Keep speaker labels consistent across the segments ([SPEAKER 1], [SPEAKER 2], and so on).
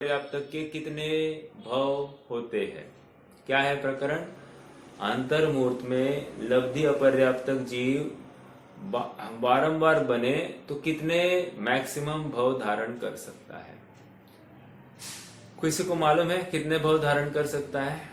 [SPEAKER 1] पर्याप्तक के कितने भव होते हैं? क्या है प्रकरण? अंतर्मूर्त में लब्धि अपर्याप्तक जीव बारंबार बने तो कितने मैक्सिमम भव धारण कर सकता है? किसी को मालूम है कितने भव धारण कर सकता है?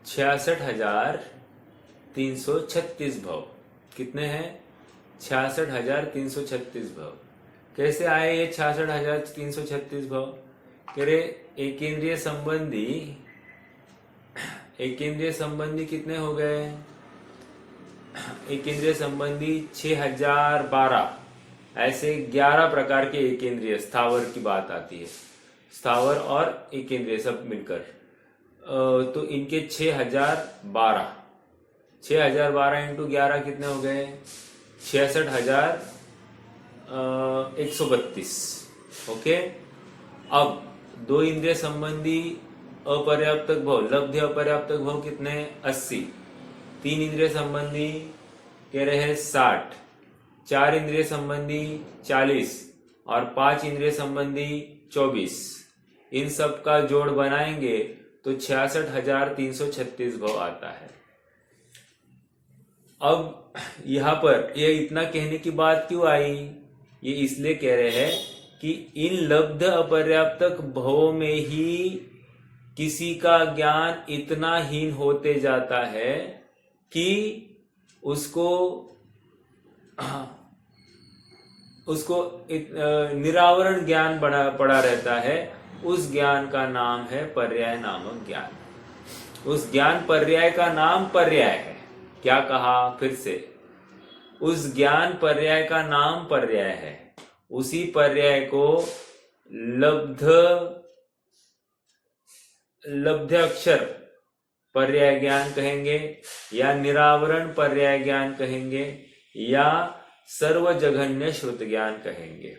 [SPEAKER 1] $66,336 भव। कितने हैं? 66,336 भव। कैसे आए ये 66,336 भव? कह रहे एकेंद्रीय संबंधी कितने हो गए? एकेंद्रीय संबंधी 6012। ऐसे 11 प्रकार के एकेंद्रीय स्थावर की बात आती है। स्थावर और एकेंद्रीय सब मिलकर तो इनके 6012 इंटू 11 कितने हो गए? 66,132। ओके। अब दो इंद्रिय संबंधी अपर्याप्तक भव, लब्धि अपर्याप्तक भव कितने? 80। तीन इंद्रिय संबंधी कह रहे हैं 60। चार इंद्रिय संबंधी 40 और 5 इंद्रिय संबंधी 24। इन सब का जोड़ बनाएंगे तो 66,336 भव आता है। अब यहां पर ये इतना कहने की बात क्यों आई? ये इसलिए कह रहे हैं कि इन लब्ध अपर्याप्तक भवों में ही किसी का ज्ञान इतना हीन होते जाता है कि उसको निरावरण ज्ञान पड़ा रहता है। उस ज्ञान का नाम है पर्याय नामक ज्ञान। उस ज्ञान पर्याय का नाम पर्याय है। क्या कहा फिर से? उस ज्ञान पर्याय का नाम पर्याय है। उसी पर्याय को लब्ध अक्षर पर्याय ज्ञान कहेंगे या निरावरण पर्याय ज्ञान कहेंगे या सर्वजघन्य श्रुत ज्ञान कहेंगे।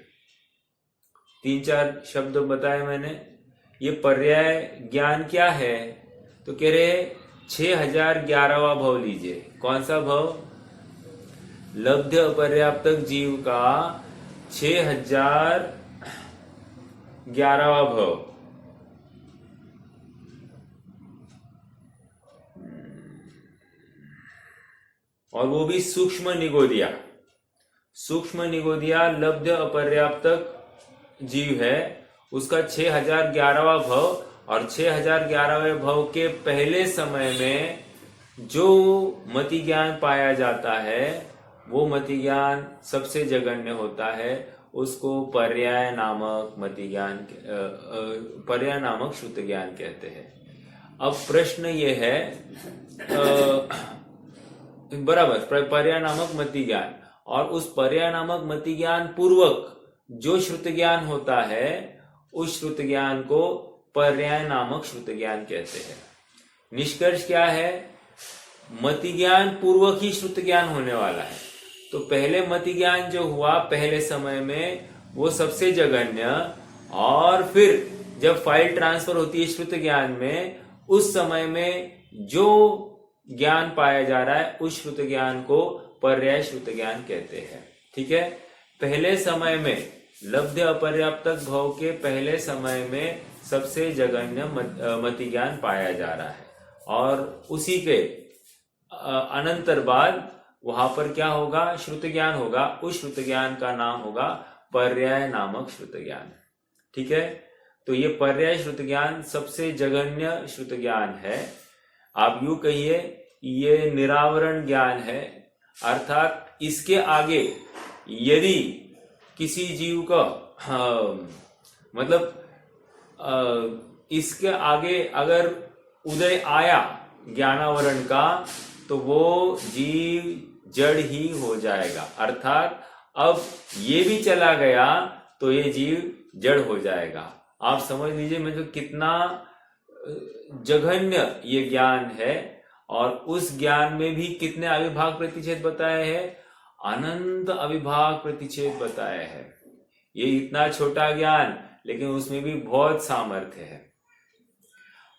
[SPEAKER 1] 3-4 शब्द बताए मैंने। ये पर्याय ज्ञान क्या है? तो कह रहे 6011वां भव लीजिए। कौन सा भव? लब्ध अपर्याप्तक जीव का 6011वां भव। और वो भी सूक्ष्म निगोदिया लब्ध अपर्याप्तक जीव है। उसका 6011वां भव और 6011वें भव के पहले समय में जो मति ज्ञान पाया जाता है वो मति ज्ञान सबसे जघन्य होता है। उसको पर्याय नामक श्रुत ज्ञान कहते हैं। अब प्रश्न ये है बराबर पर्याय नामक मति ज्ञान और उस पर्याय नामक मति ज्ञान पूर्वक जो श्रुत ज्ञान होता है उस श्रुत ज्ञान को पर्याय नामक श्रुत ज्ञान कहते हैं। निष्कर्ष क्या है? मति ज्ञान पूर्वक ही श्रुत ज्ञान होने वाला है। तो पहले मति ज्ञान जो हुआ पहले समय में वो सबसे जघन्य, और फिर जब फाइल ट्रांसफर होती है श्रुत ज्ञान में उस समय में जो ज्ञान पाया जा रहा है उस श्रुत ज्ञान को पर्याय श्रुत ज्ञान कहते हैं। ठीक है। पहले समय में लब्ध अपर्याप्तक भव के पहले समय में सबसे जघन्य मति ज्ञान पाया जा रहा है और उसी के अनंतर बाद वहां पर क्या होगा? श्रुत ज्ञान होगा। उस श्रुत ज्ञान का नाम होगा पर्याय नामक श्रुत ज्ञान। ठीक है। तो ये पर्याय श्रुत ज्ञान सबसे जघन्य श्रुत ज्ञान है। आप यूं कहिए ये निरावरण ज्ञान है। अर्थात इसके आगे यदि किसी जीव का इसके आगे अगर उदय आया ज्ञानावरण का तो वो जीव जड़ ही हो जाएगा। अर्थात अब ये भी चला गया तो ये जीव जड़ हो जाएगा। आप समझ लीजिए मतलब कितना जघन्य ये ज्ञान है। और उस ज्ञान में भी कितने अविभाग प्रतिच्छेद बताए हैं? अनंत अविभाग प्रतिच्छेद बताए हैं। ये इतना छोटा ज्ञान लेकिन उसमें भी बहुत सामर्थ्य है।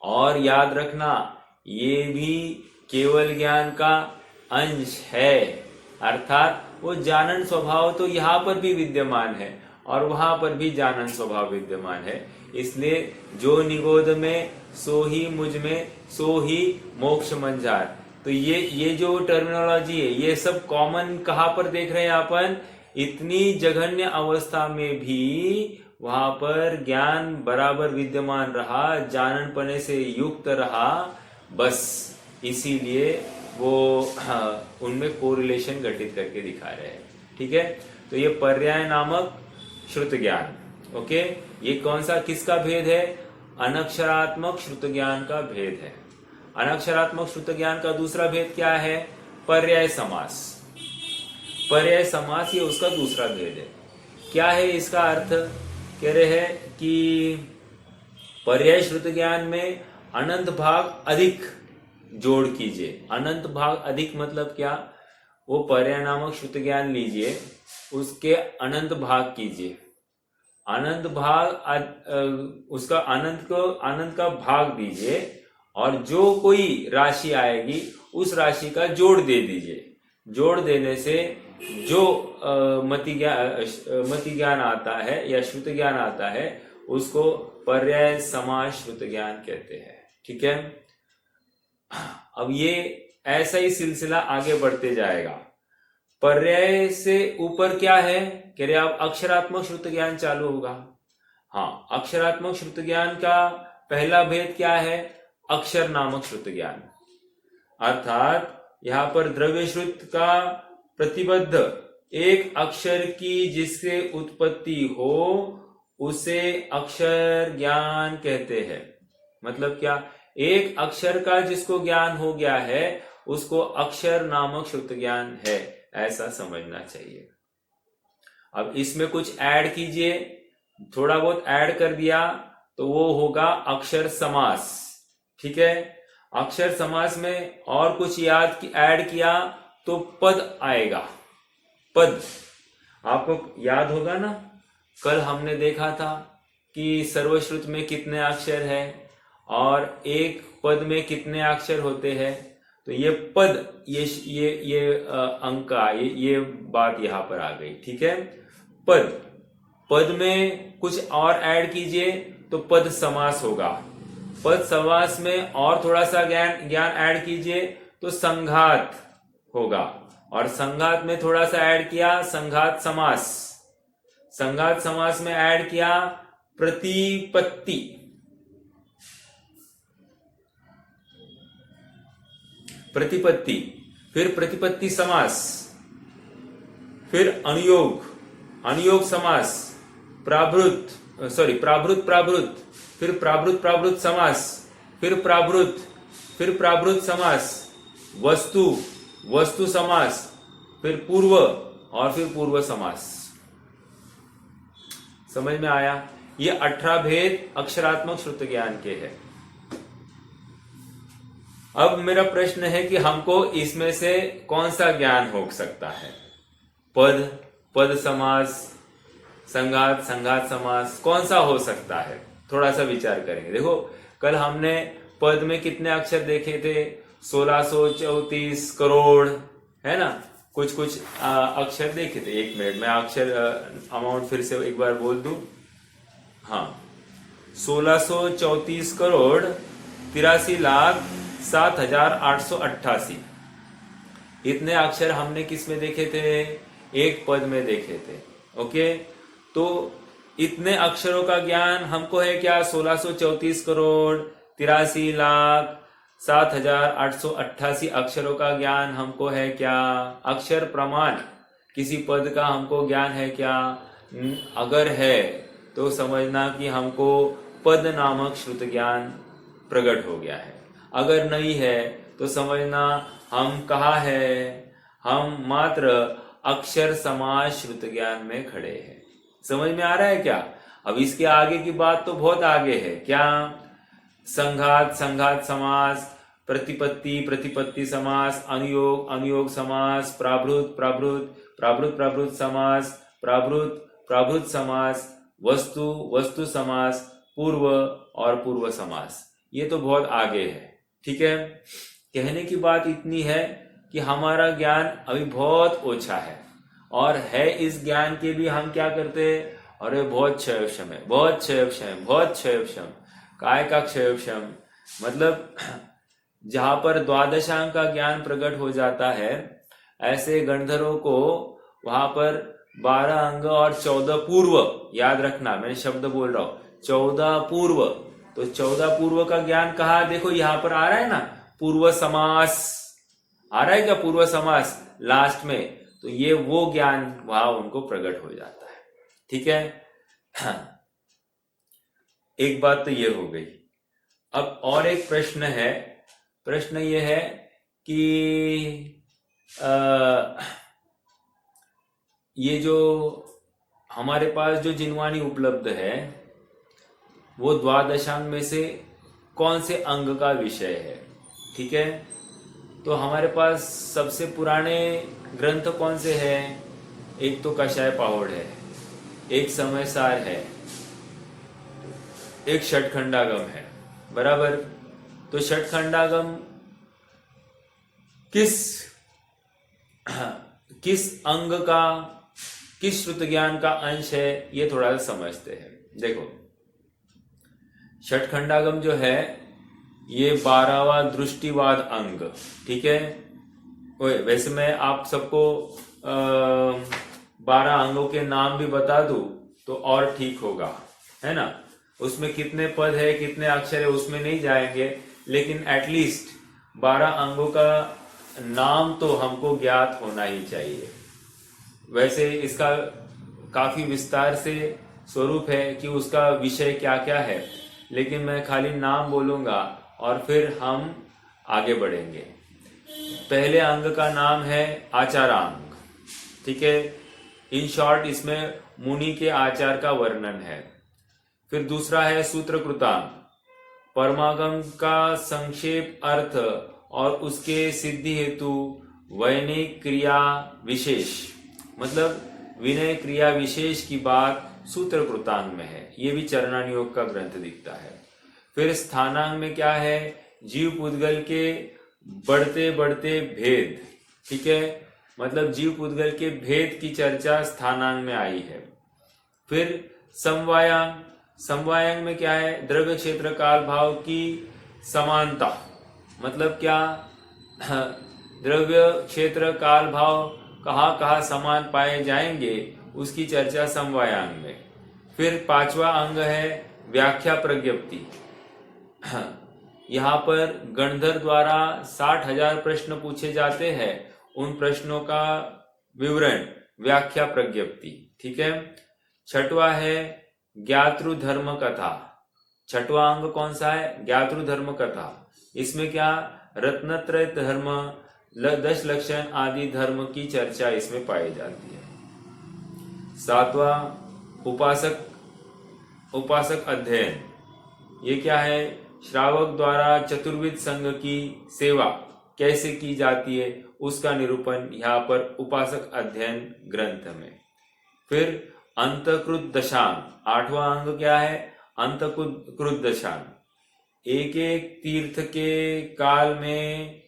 [SPEAKER 1] और याद रखना ये भी केवल ज्ञान का अंश है, अर्थात वो जानन स्वभाव तो यहाँ पर भी विद्यमान है और वहां पर भी जानन स्वभाव विद्यमान है। इसलिए जो निगोद में सो ही मुझ में सो ही मोक्ष मंजार। तो ये जो टर्मिनोलॉजी है ये सब कॉमन कहाँ पर देख रहे हैं अपन, इतनी जघन्य अवस्था में भी वहां पर ज्ञान बराबर विद्यमान रहा, जाननपने से युक्त रहा, बस इसीलिए वो उनमें कोरिलेशन घटित करके दिखा रहे हैं। ठीक है, तो ये पर्याय नामक श्रुत ज्ञान, ओके, ये कौन सा किसका भेद है, अनक्षरात्मक श्रुत ज्ञान का भेद है। अनक्षरात्मक श्रुत ज्ञान का दूसरा भेद क्या है, पर्याय समास। पर्याय समास ये उसका दूसरा भेद है। क्या है इसका अर्थ, कह रहे हैं कि पर्याय श्रुत ज्ञान में अनंत भाग अधिक जोड़ कीजिए। अनंत भाग अधिक मतलब क्या, वो पर्याय नामक श्रुत ज्ञान लीजिए, उसके अनंत भाग कीजिए, अनंत भाग उसका अनंत का भाग दीजिए और जो कोई राशि आएगी उस राशि का जोड़ दे दीजिए। जोड़ देने से जो मति ज्ञान आता है या श्रुत ज्ञान आता है उसको पर्याय समास श्रुत ज्ञान कहते हैं। ठीक है, अब ये ऐसा ही सिलसिला आगे बढ़ते जाएगा। पर्याय से ऊपर क्या है, कह रहे अब अक्षरात्मक श्रुत ज्ञान चालू होगा। हाँ, अक्षरात्मक श्रुत ज्ञान का पहला भेद क्या है, अक्षर नामक श्रुत ज्ञान, अर्थात यहाँ पर द्रव्य श्रुत का प्रतिबद्ध एक अक्षर की जिससे उत्पत्ति हो उसे अक्षर ज्ञान कहते हैं। मतलब क्या, एक अक्षर का जिसको ज्ञान हो गया है उसको अक्षर नामक श्रुत ज्ञान है, ऐसा समझना चाहिए। अब इसमें कुछ ऐड कीजिए, थोड़ा बहुत ऐड कर दिया तो वो होगा अक्षर समास। ठीक है, अक्षर समास में और कुछ ऐड किया तो पद आएगा। पद आपको याद होगा ना, कल हमने देखा था कि सर्वश्रुत में कितने अक्षर है और एक पद में कितने अक्षर होते हैं। तो ये पद, ये अंका, ये बात यहां पर आ गई। ठीक है, पद में कुछ और ऐड कीजिए तो पद समास होगा। पद समास में और थोड़ा सा ज्ञान ऐड कीजिए तो संघात होगा, और संघात में थोड़ा सा ऐड किया संघात समास। संघात समास में ऐड किया प्रतिपत्ति, फिर प्रतिपत्ति समास, फिर अनुयोग समास, प्राभृत, फिर प्राभृत समास, फिर प्राभृत समास, वस्तु समास, फिर पूर्व और फिर पूर्व समास। समझ में आया? ये 18 भेद अक्षरात्मक श्रुत ज्ञान के हैं। अब मेरा प्रश्न है कि हमको इसमें से कौन सा ज्ञान हो सकता है? पद समास, संघात समास, कौन सा हो सकता है? थोड़ा सा विचार करेंगे। देखो, कल हमने पद में कितने अक्षर देखे थे, 1634 करोड़, है ना, कुछ अक्षर देखे थे। एक मिनट में अक्षर अमाउंट फिर से एक बार बोल दूं। हाँ, 1634 करोड़ 83,07,888 इतने अक्षर हमने किस में देखे थे? एक पद में देखे थे। ओके, तो इतने अक्षरों का ज्ञान हमको है क्या? 1634 करोड़ 83,07,888 अक्षरों का ज्ञान हमको है क्या? अक्षर प्रमाण किसी पद का हमको ज्ञान है क्या? अगर है तो समझना कि हमको पद नामक श्रुत ज्ञान प्रकट हो गया है। अगर नहीं है तो समझना हम कहाँ है? हम मात्र अक्षर समास श्रुत ज्ञान में खड़े हैं। समझ में आ रहा है क्या? अब इसके आगे की बात तो बहुत आगे है। क्या? संघात समास, प्रतिपत्ति समास, अनुयोग समास, प्राभृत समास, प्राभृत समास, वस्तु समास, पूर्व और पूर्व समास। ये तो बहुत आगे है। ठीक है, कहने की बात इतनी है कि हमारा ज्ञान अभी बहुत ओछा है, और है इस ज्ञान के भी हम क्या करते हैं, अरे बहुत क्षयक्षम है, बहुत क्षयक्षम, बहुत क्षयक्षम। काय का क्षयक्षम मतलब जहां पर द्वादशांग का ज्ञान प्रकट हो जाता है, ऐसे गणधरों को वहां पर 12 अंग और 14 पूर्व, याद रखना मैंने शब्द बोल रहा हूं 14 पूर्व, तो 14 पूर्व का ज्ञान कहा, देखो यहां पर आ रहा है ना, पूर्व समास आ रहा है क्या, पूर्व समास लास्ट में, तो ये वो ज्ञान वहां उनको प्रकट हो जाता है। ठीक है, एक बात तो ये हो गई। अब और एक प्रश्न है, प्रश्न ये है कि ये जो हमारे पास जो जिनवाणी उपलब्ध है वो द्वादशांग में से कौन से अंग का विषय है। ठीक है, तो हमारे पास सबसे पुराने ग्रंथ कौन से हैं, एक तो कषाय पाहुड़ है, एक समयसार है, एक षटखंडागम है, बराबर। तो षटखंडागम किस अंग का, किस श्रुत ज्ञान का अंश है, ये थोड़ा सा समझते हैं। देखो षटखंडागम जो है ये 12वां दृष्टिवाद अंग, ठीक है। वैसे मैं आप सबको 12 अंगों के नाम भी बता दूं तो और ठीक होगा, है ना। उसमें कितने पद है, कितने अक्षर है, उसमें नहीं जाएंगे, लेकिन एटलीस्ट 12 अंगों का नाम तो हमको ज्ञात होना ही चाहिए। वैसे इसका काफी विस्तार से स्वरूप है कि उसका विषय क्या क्या है, लेकिन मैं खाली नाम बोलूंगा और फिर हम आगे बढ़ेंगे। पहले अंग का नाम है आचारांग, ठीक है। इन शॉर्ट इसमें मुनि के आचार का वर्णन है। फिर दूसरा है सूत्रकृतांग, परमागम का संक्षेप अर्थ और उसके सिद्धि हेतु वैनिक क्रिया विशेष, मतलब विनय क्रिया विशेष की बात सूत्रकृतांग में है। ये भी चरणानुयोग का ग्रंथ दिखता है। फिर स्थानांग में क्या है, जीव पुद्गल के बढ़ते बढ़ते भेद, ठीक है, मतलब जीव पुद्गल के भेद की चर्चा स्थानांग में आई है। फिर समवायांग, समवायांग में क्या है, द्रव्य क्षेत्र काल भाव की समानता, मतलब क्या, द्रव्य क्षेत्र काल भाव कहाँ कहाँ समान पाए जाएंगे उसकी चर्चा समवायांग में। फिर 5वां अंग है व्याख्या प्रज्ञप्ति। यहाँ पर गणधर द्वारा 60,000 प्रश्न पूछे जाते हैं, उन प्रश्नों का विवरण व्याख्या प्रज्ञप्ति, ठीक है। 6वां है ज्ञातृ धर्म कथा। 6वां अंग कौन सा है, ज्ञातृ धर्म कथा। इसमें क्या, रत्नत्रय धर्म, 10 लक्षण आदि धर्म की चर्चा इसमें पाई जाती है। 7वां उपासक अध्ययन, ये क्या है, श्रावक द्वारा चतुर्विध संघ की सेवा कैसे की जाती है उसका निरूपण यहाँ पर उपासक अध्ययन ग्रंथ में। फिर अंतकृत दशांग, 8वां अंग क्या है, अंतकृत दशांग। एक एक तीर्थ के काल में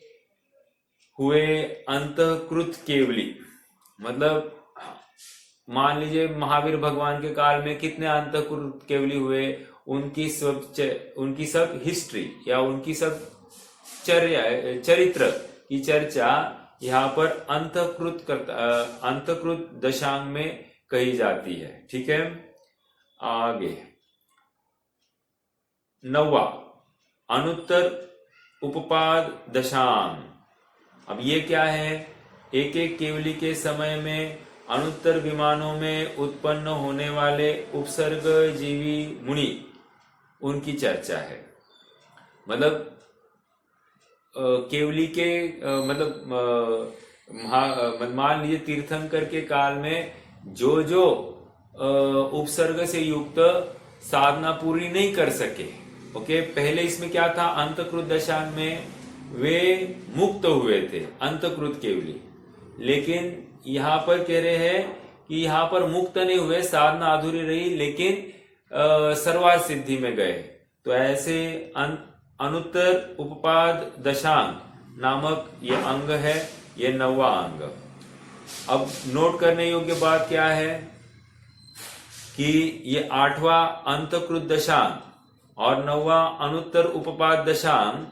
[SPEAKER 1] हुए अंतकृत केवली, मतलब मान लीजिए महावीर भगवान के काल में कितने अंतकृत केवली हुए, उनकी सब हिस्ट्री या उनकी सब चरित्र की चर्चा यहाँ पर अंतकृत दशांग में कही जाती है, ठीक है। आगे 9वां अनुत्तर उपपाद दशांग। अब ये क्या है, एक एक केवली के समय में अनुत्तर विमानों में उत्पन्न होने वाले उपसर्ग जीवी मुनि, उनकी चर्चा है। मतलब केवली के मान लीजिए तीर्थंकर के काल में जो जो उपसर्ग से युक्त साधना पूरी नहीं कर सके, ओके, पहले इसमें क्या था, अंतकृत दशांग में वे मुक्त हुए थे, अंतकृत केवली। लेकिन यहाँ पर कह रहे हैं कि यहाँ पर मुक्त नहीं हुए, साधना अधूरी रही, लेकिन सर्वार्थ सिद्धि में गए। तो ऐसे अनुत्तर उपपाद दशांग नामक ये अंग है, ये 9वां अंग। अब नोट करने योग्य बात क्या है कि ये 8वां अंतकृत दशांग और 9वां अनुत्तर उपपाद दशांग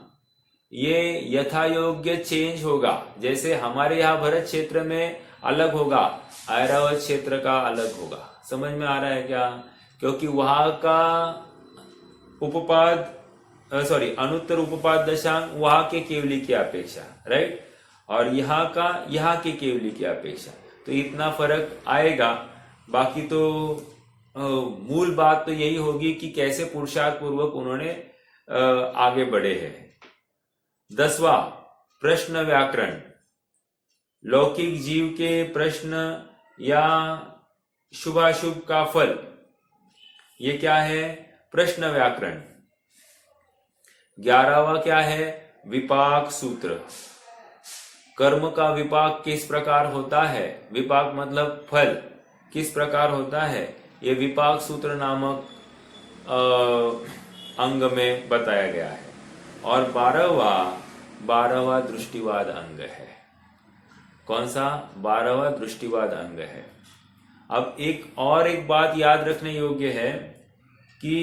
[SPEAKER 1] ये यथा योग्य चेंज होगा। जैसे हमारे यहाँ भरत क्षेत्र में अलग होगा, ऐरावत क्षेत्र का अलग होगा। समझ में आ रहा है क्या? क्योंकि वहां का उपपाद अनुत्तर उपपाद दशांग वहां के केवली की अपेक्षा, राइट, और यहाँ के केवली की अपेक्षा, तो इतना फर्क आएगा। बाकी तो मूल बात तो यही होगी कि कैसे पुरुषार्थ पूर्वक उन्होंने आगे बढ़े हैं। 10वां प्रश्न व्याकरण। लौकिक जीव के प्रश्न या शुभाशुभ का फल, ये क्या है? प्रश्न व्याकरण। 11वां क्या है? विपाक सूत्र। कर्म का विपाक किस प्रकार होता है? विपाक मतलब फल किस प्रकार होता है? ये विपाक सूत्र नामक अंग में बताया गया है। और 12वां दृष्टिवाद अंग है। कौन सा? 12वां दृष्टिवाद अंग है। अब एक बात याद रखने योग्य है कि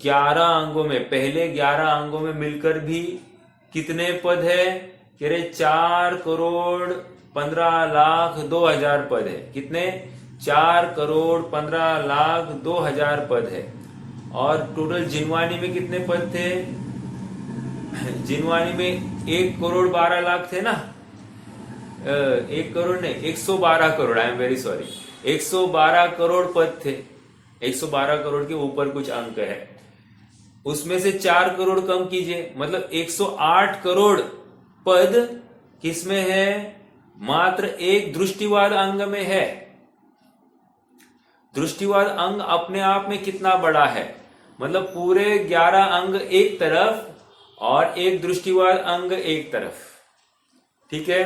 [SPEAKER 1] 11 अंगों में, पहले 11 अंगों में मिलकर भी कितने पद है? कह रहे 4,15,02,000 पद है। कितने? 4,15,02,000 पद है। और टोटल जिनवानी में कितने पद थे? जिनवानी में 1,12,00,000 थे ना। 1 करोड़ नहीं, 112 crore, I am very sorry, 112 crore पद थे। 112 करोड़ के ऊपर कुछ अंक है, उसमें से 4 करोड़ कम कीजिए, मतलब 108 करोड़ पद किसमें है? मात्र एक दृष्टिवाद अंग में है। दृष्टिवाद अंग अपने आप में कितना बड़ा है? मतलब पूरे 11 अंग एक तरफ और एक दृष्टिवाद अंग एक तरफ, ठीक है।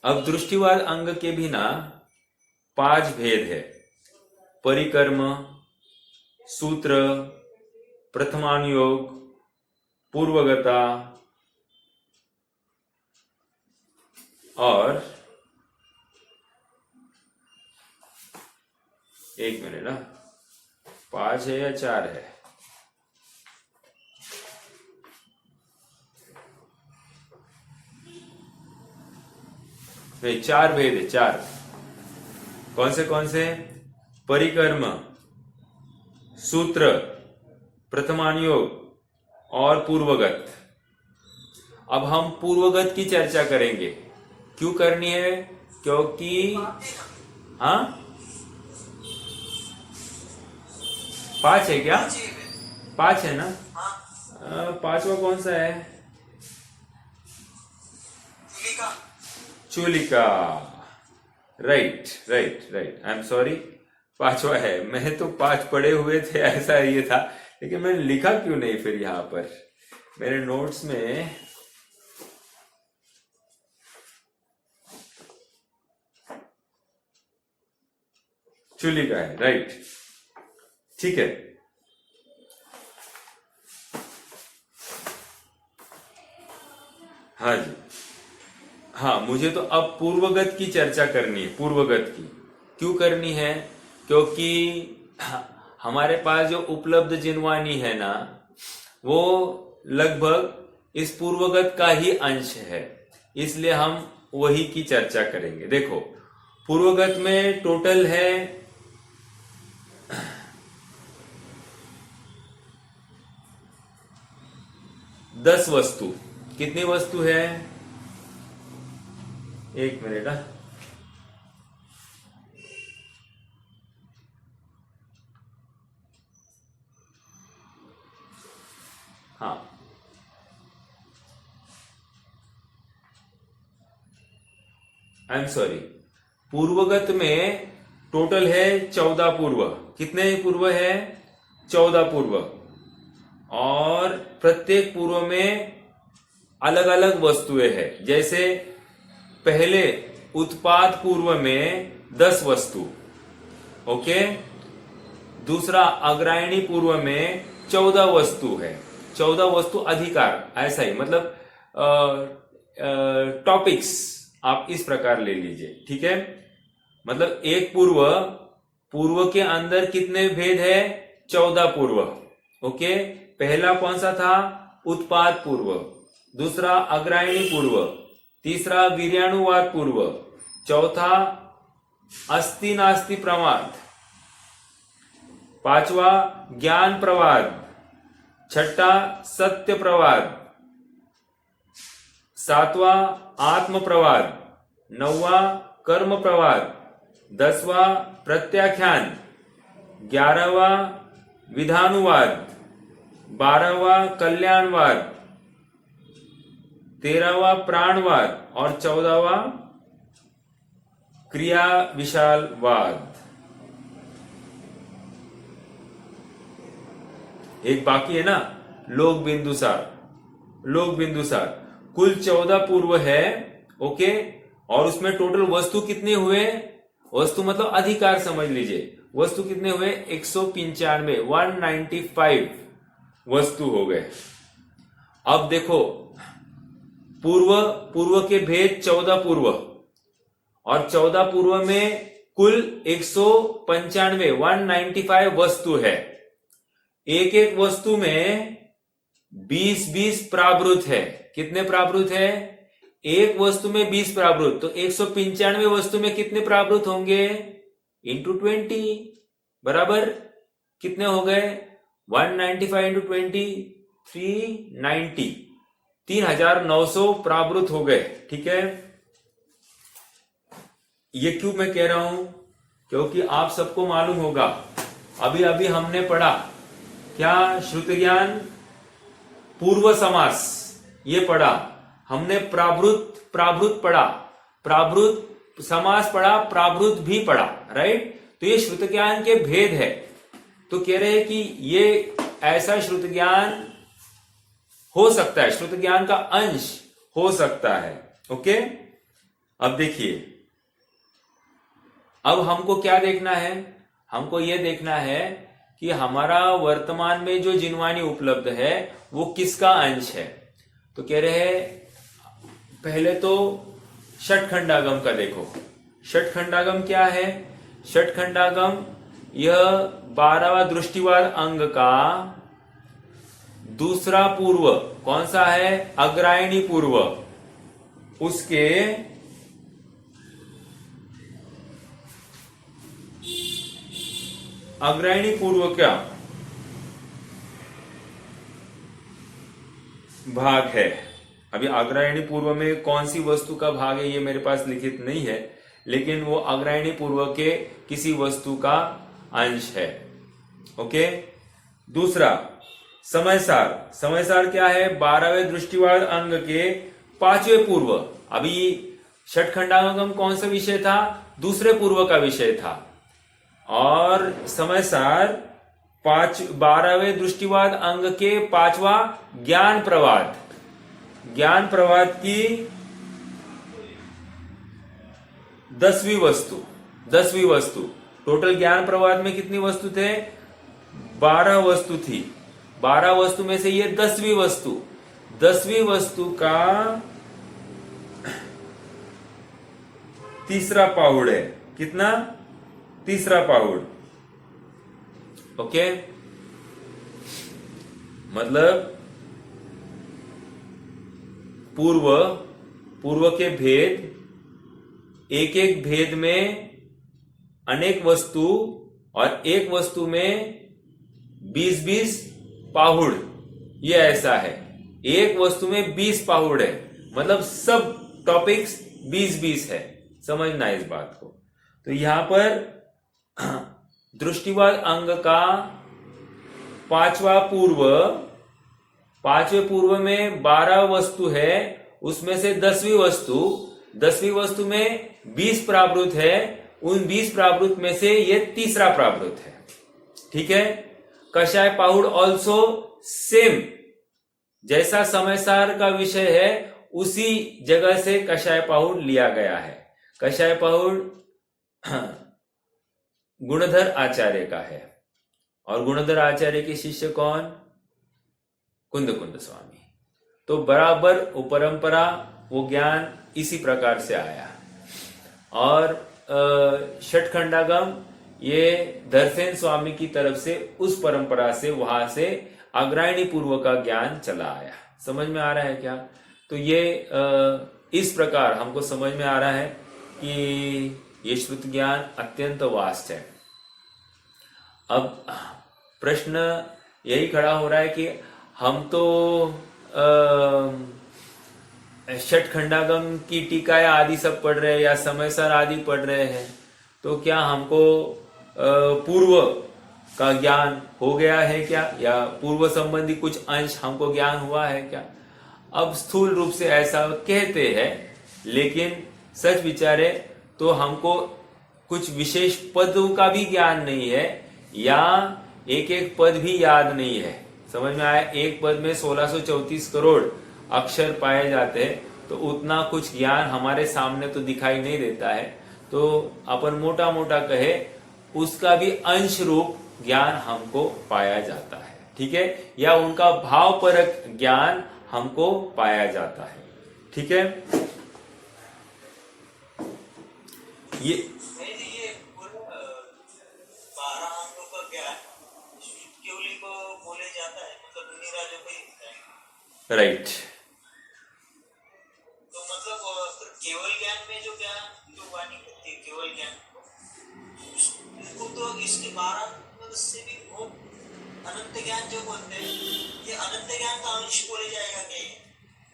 [SPEAKER 1] अब दृष्टिवाद अंग के भी ना 5 भेद है: परिकर्म, सूत्र, प्रथमानुयोग, पूर्वगता और एक मिनट ना, 5 है या 4 है? नहीं, 4 भेद है, 4। कौन से? परिकर्म, सूत्र, प्रथमानुयोग और पूर्वगत। अब हम पूर्वगत की चर्चा करेंगे। क्यों करनी है? क्योंकि 5 है क्या? 5 है ना? 5वां कौन सा है? चूलिका। राइट, आई एम सॉरी, 5वां है। मैं तो 5 पढ़े हुए थे, ऐसा ये था, लेकिन मैंने लिखा क्यों नहीं फिर यहां पर मेरे नोट्स में। चूलिका है, राइट, ठीक है। हाँ जी, हाँ, मुझे तो अब पूर्वगत की चर्चा करनी है। पूर्वगत की क्यों करनी है? क्योंकि हमारे पास जो उपलब्ध जिनवानी है ना, वो लगभग इस पूर्वगत का ही अंश है, इसलिए हम वही की चर्चा करेंगे। देखो, पूर्वगत में टोटल है 10 वस्तु। कितनी वस्तु है? एक मिनट। हाँ, आई एम सॉरी, पूर्वगत में टोटल है 14 पूर्व। कितने पूर्व है? 14 पूर्व। और प्रत्येक पूर्व में अलग अलग वस्तुएं हैं। जैसे पहले उत्पाद पूर्व में 10 वस्तु, ओके। दूसरा अग्रायणी पूर्व में 14 वस्तु है। 14 वस्तु अधिकार, ऐसा ही, मतलब टॉपिक्स आप इस प्रकार ले लीजिए, ठीक है। मतलब एक पूर्व, पूर्व के अंदर कितने भेद है? 14 पूर्व। ओके, पहला कौन सा था? उत्पाद पूर्व, दूसरा अग्रायणी पूर्व, तीसरा वीर्याणुवाद पूर्व, चौथा अस्ति नास्ति प्रमाद, पांचवा ज्ञान प्रवाद, छठा सत्य प्रवाद, सातवां आत्म प्रवाद, नौवां कर्म प्रवाद, 10वां प्रत्याख्यान, 11वां विधानुवाद, 12वां कल्याणवाद, 13वां प्राणवाद और 14वां क्रिया विशालवाद। एक बाकी है ना, लोक बिंदुसार। लोक बिंदुसार कुल 14 पूर्व है, ओके। और उसमें टोटल वस्तु कितने हुए? वस्तु मतलब अधिकार समझ लीजिए। वस्तु कितने हुए? 195, 195 वस्तु हो गए। अब देखो, पूर्व के भेद 14 पूर्व, और 14 पूर्व में कुल 195, 195 वस्तु है। एक एक वस्तु में 20-20 प्रावृत है। कितने प्रावृत है? एक वस्तु में 20 प्रावृत, तो 195 वस्तु में कितने प्रावृत होंगे? इंटू 20 बराबर कितने हो गए? 195 इंटू 20, 390, 3900 प्रावृत हो गए, ठीक है। ये क्यों मैं कह रहा हूं? क्योंकि आप सबको मालूम होगा, अभी अभी हमने पढ़ा क्या? श्रुत ज्ञान पूर्व समास, ये पढ़ा हमने। प्रावृत पढ़ा, प्रावृत समास पढ़ा, प्रावृत भी पढ़ा, राइट। तो ये श्रुत ज्ञान के भेद है। तो कह रहे हैं कि ये ऐसा श्रुत ज्ञान हो सकता है, श्रुत ज्ञान का अंश हो सकता है, ओके। अब देखिए, अब हमको क्या देखना है? हमको यह देखना है कि हमारा वर्तमान में जो जिनवाणी उपलब्ध है वो किसका अंश है। तो कह रहे हैं पहले तो षटखंडागम का देखो। षटखंडागम क्या है? षटखंडागम यह 12वां दृष्टिवाद अंग का दूसरा पूर्व कौन सा है? अग्रायणी पूर्व, उसके अग्रायणी पूर्व क्या भाग है। अभी अग्रायणी पूर्व में कौन सी वस्तु का भाग है ये मेरे पास लिखित नहीं है, लेकिन वो अग्रायणी पूर्व के किसी वस्तु का अंश है, ओके। दूसरा समयसार। समयसार क्या है? 12वें दृष्टिवाद अंग के 5वें पूर्व। अभी षटखंडागम कौन सा विषय था? दूसरे पूर्व का विषय था। और समयसार 12वें दृष्टिवाद अंग के 5वां ज्ञान प्रवाद। ज्ञान प्रवाद की 10वीं वस्तु। टोटल ज्ञान प्रवाद में कितनी वस्तु थे? 12 वस्तु थी। 12 वस्तु में से ये 10वीं वस्तु। 10वीं वस्तु का तीसरा पाहुड़ है। कितना? तीसरा पाहुड़, ओके। मतलब पूर्व के भेद, एक एक भेद में अनेक वस्तु, और एक वस्तु में 20-20 पाहुड़। ये ऐसा है, एक वस्तु में 20 पाहुड़ है, मतलब सब टॉपिक्स 20-20 है। समझना इस बात को। तो यहां पर दृष्टिवाद अंग का 5वां पूर्व, 5वें पूर्व में 12 वस्तु है, उसमें से 10वीं वस्तु में 20 प्रावृत है। उन 20 प्रावृत में से ये तीसरा प्रावृत है, ठीक है। कषाय पाहुड़ ऑल्सो सेम, जैसा समयसार का विषय है उसी जगह से कषाय पाहुड़ लिया गया है। कषाय पाहुड़ गुणधर आचार्य का है, और गुणधर आचार्य के शिष्य कौन? कुंद स्वामी। तो बराबर वो परंपरा, वो ज्ञान इसी प्रकार से आया। और षट खंडागम ये दर्शन स्वामी की तरफ से उस परंपरा से, वहां से अग्रायणी पूर्व का ज्ञान चला आया। समझ में आ रहा है क्या? तो ये इस प्रकार हमको समझ में आ रहा है कि ये श्रुत ज्ञान अत्यंत वास्ट है। अब प्रश्न यही खड़ा हो रहा है कि हम तो षट खंडागम की टीकाएं आदि सब पढ़ रहे हैं या समयसर आदि पढ़ रहे हैं, तो क्या हमको पूर्व का ज्ञान हो गया है क्या, या पूर्व संबंधी कुछ अंश हमको ज्ञान हुआ है क्या? अब स्थूल रूप से ऐसा कहते हैं, लेकिन सच विचारे तो हमको कुछ विशेष पदों का भी ज्ञान नहीं है, या एक एक पद भी याद नहीं है। समझ में आया? एक पद में 1634 करोड़ अक्षर पाए जाते हैं, तो उतना कुछ ज्ञान हमारे सामने तो दिखाई नहीं देता है। तो अपन मोटा मोटा कहे उसका भी अंश रूप ज्ञान हमको पाया जाता है, ठीक है, या उनका भावपरक ज्ञान हमको पाया जाता है, ठीक है। ये राइट।
[SPEAKER 2] तो मतलब केवल ज्ञान में जो ज्ञान जो वाणी कहती है केवल ज्ञान इसको तो इसके 12 से भी बहुत अनंत ज्ञान जो बोलते हैं, ये अनंत ज्ञान का अंश बोले जाएगा क्या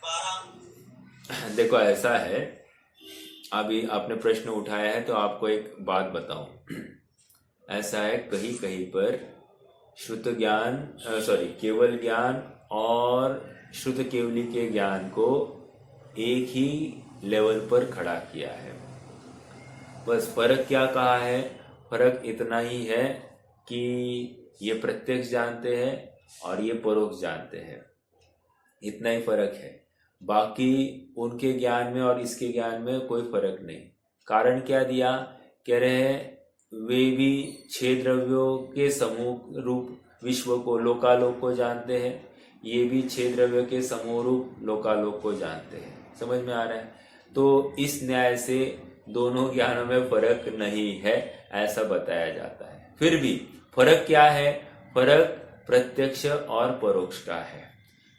[SPEAKER 2] 12?
[SPEAKER 1] देखो ऐसा है, अभी आपने प्रश्न उठाया है तो आपको एक बात बताऊं। ऐसा है, कहीं कहीं पर श्रुत ज्ञान केवल ज्ञान और शुद्ध केवली के ज्ञान को एक ही लेवल पर खड़ा किया है। बस फर्क क्या कहा है? फर्क इतना ही है कि ये प्रत्यक्ष जानते हैं और ये परोक्ष जानते हैं, इतना ही फर्क है। बाकी उनके ज्ञान में और इसके ज्ञान में कोई फर्क नहीं। कारण क्या दिया? कह रहे हैं वे भी 6 द्रव्यों के समूह रूप विश्व को, लोकालोक को जानते हैं, ये भी 6 द्रव्य के समूह रूप लोकालोक को जानते हैं। समझ में आ रहा है? तो इस न्याय से दोनों ज्ञानों में फर्क नहीं है, ऐसा बताया जाता है। फिर भी फर्क क्या है? फर्क प्रत्यक्ष और परोक्ष का है।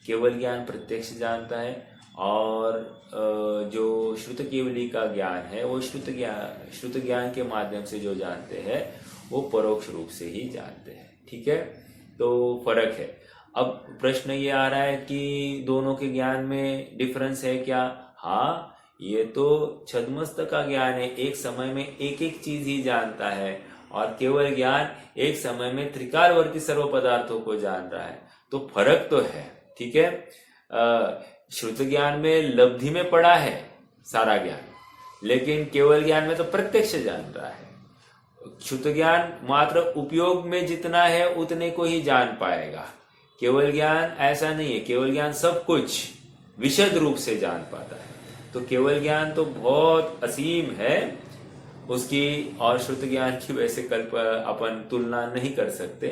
[SPEAKER 1] केवल ज्ञान प्रत्यक्ष जानता है, और जो श्रुत केवली का ज्ञान है वो श्रुत ज्ञान के माध्यम से जो जानते हैं वो परोक्ष रूप से ही जानते हैं, ठीक है। तो फर्क है। अब प्रश्न ये आ रहा है कि दोनों के ज्ञान में डिफरेंस है क्या? हाँ, ये तो छद्मस्त का ज्ञान है, एक समय में एक एक चीज ही जानता है, और केवल ज्ञान एक समय में त्रिकालवर्ती सर्व पदार्थों को जान रहा है। तो फर्क तो है, ठीक है। श्रुत ज्ञान में लब्धि में पड़ा है सारा ज्ञान, लेकिन केवल ज्ञान में तो प्रत्यक्ष जान रहा है। श्रुत ज्ञान मात्र उपयोग में जितना है उतने को ही जान पाएगा। केवल ज्ञान ऐसा नहीं है, केवल ज्ञान सब कुछ विशद रूप से जान पाता है। तो केवल ज्ञान तो बहुत असीम है उसकी, और श्रुत ज्ञान की वैसे अपन तुलना नहीं कर सकते।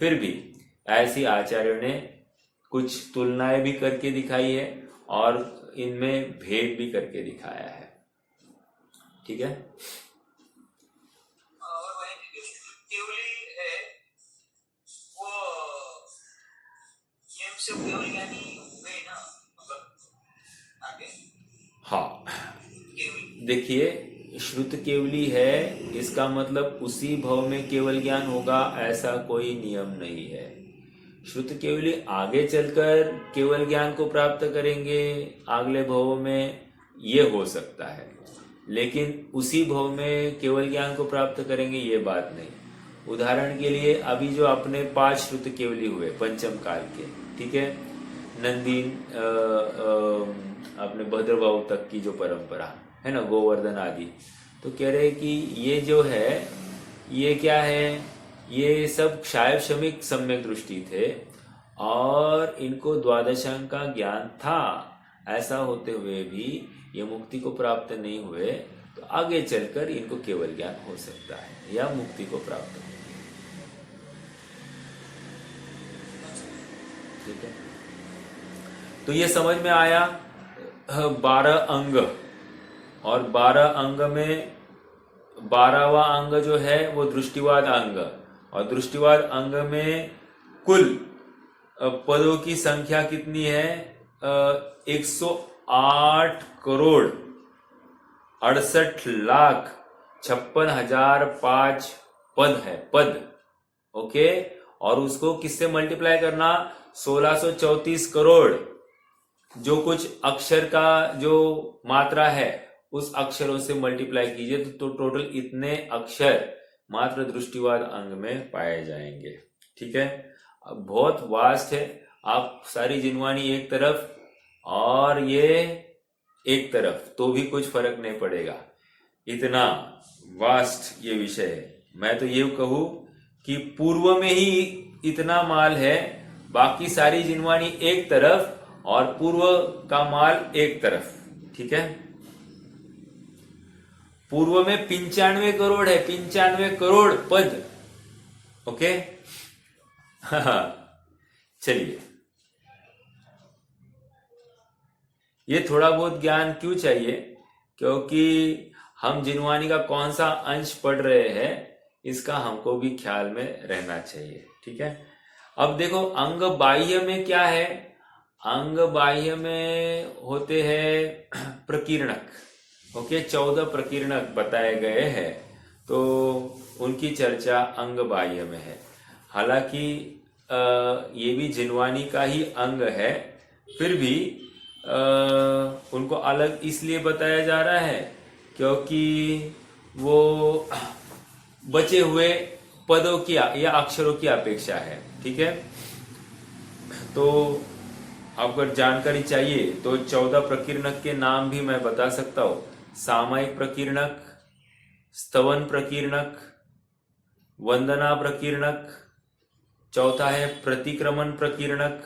[SPEAKER 1] फिर भी ऐसी आचार्यों ने कुछ तुलनाएं भी करके दिखाई है और इनमें भेद भी करके दिखाया है, ठीक है।
[SPEAKER 2] और वही केवली है वो ये से केवल ज्ञानी गए ना, मतलब आगे।
[SPEAKER 1] हाँ, देखिए श्रुत केवली है, इसका मतलब उसी भव में केवल ज्ञान होगा ऐसा कोई नियम नहीं है। श्रुत केवली आगे चलकर केवल ज्ञान को प्राप्त करेंगे अगले भव में, ये हो सकता है, लेकिन उसी भव में केवल ज्ञान को प्राप्त करेंगे ये बात नहीं। उदाहरण के लिए अभी जो अपने 5 श्रुत केवली हुए पंचम काल के, ठीक है, नंदीन अपने भद्रभाव तक की जो परंपरा है ना, गोवर्धन आदि, तो कह रहे कि ये जो है ये क्या है, ये सब शायद शमिक सम्यक दृष्टि थे और इनको द्वादशांग का ज्ञान था। ऐसा होते हुए भी ये मुक्ति को प्राप्त नहीं हुए, तो आगे चलकर इनको केवल ज्ञान हो सकता है या मुक्ति को प्राप्त होगी, ठीक है। तो ये समझ में आया 12 अंग, और 12 अंग में 12वां अंग जो है वो दृष्टिवाद अंग, और दृष्टिवाद अंग में कुल पदों की संख्या कितनी है? 108 करोड़ 68,56,005 पद है, पद। ओके, और उसको किससे मल्टीप्लाई करना? 1634 करोड़, जो कुछ अक्षर का जो मात्रा है उस अक्षरों से मल्टीप्लाई कीजिए तो टोटल इतने अक्षर मात्र दृष्टिवाद अंग में पाए जाएंगे। ठीक है, अब बहुत वास्ट है। आप सारी जिनवानी एक तरफ और ये एक तरफ, तो भी कुछ फर्क नहीं पड़ेगा। इतना वास्ट ये विषय है। मैं तो ये कहूं कि पूर्व में ही इतना माल है, बाकी सारी जिनवानी एक तरफ और पूर्व का माल एक तरफ। ठीक है, पूर्व में 95 करोड़ है, 95 करोड़ पद। ओके, चलिए, ये थोड़ा बहुत ज्ञान क्यों चाहिए? क्योंकि हम जिनवानी का कौन सा अंश पढ़ रहे हैं इसका हमको भी ख्याल में रहना चाहिए। ठीक है, अब देखो अंग बाह्य में क्या है? अंग बाह्य में होते हैं प्रकीर्णक। ओके, 14 प्रकीर्णक बताए गए हैं, तो उनकी चर्चा अंग बाह्य में है। हालांकि ये भी जिनवानी का ही अंग है, फिर भी उनको अलग इसलिए बताया जा रहा है क्योंकि वो बचे हुए पदों की या अक्षरों की अपेक्षा है। ठीक है, तो अगर जानकारी चाहिए तो 14 प्रकीर्णक के नाम भी मैं बता सकता हूं। सामायिक प्रकीर्णक, स्तवन प्रकीर्णक, वंदना प्रकीर्णक, चौथा है प्रतिक्रमण प्रकीर्णक,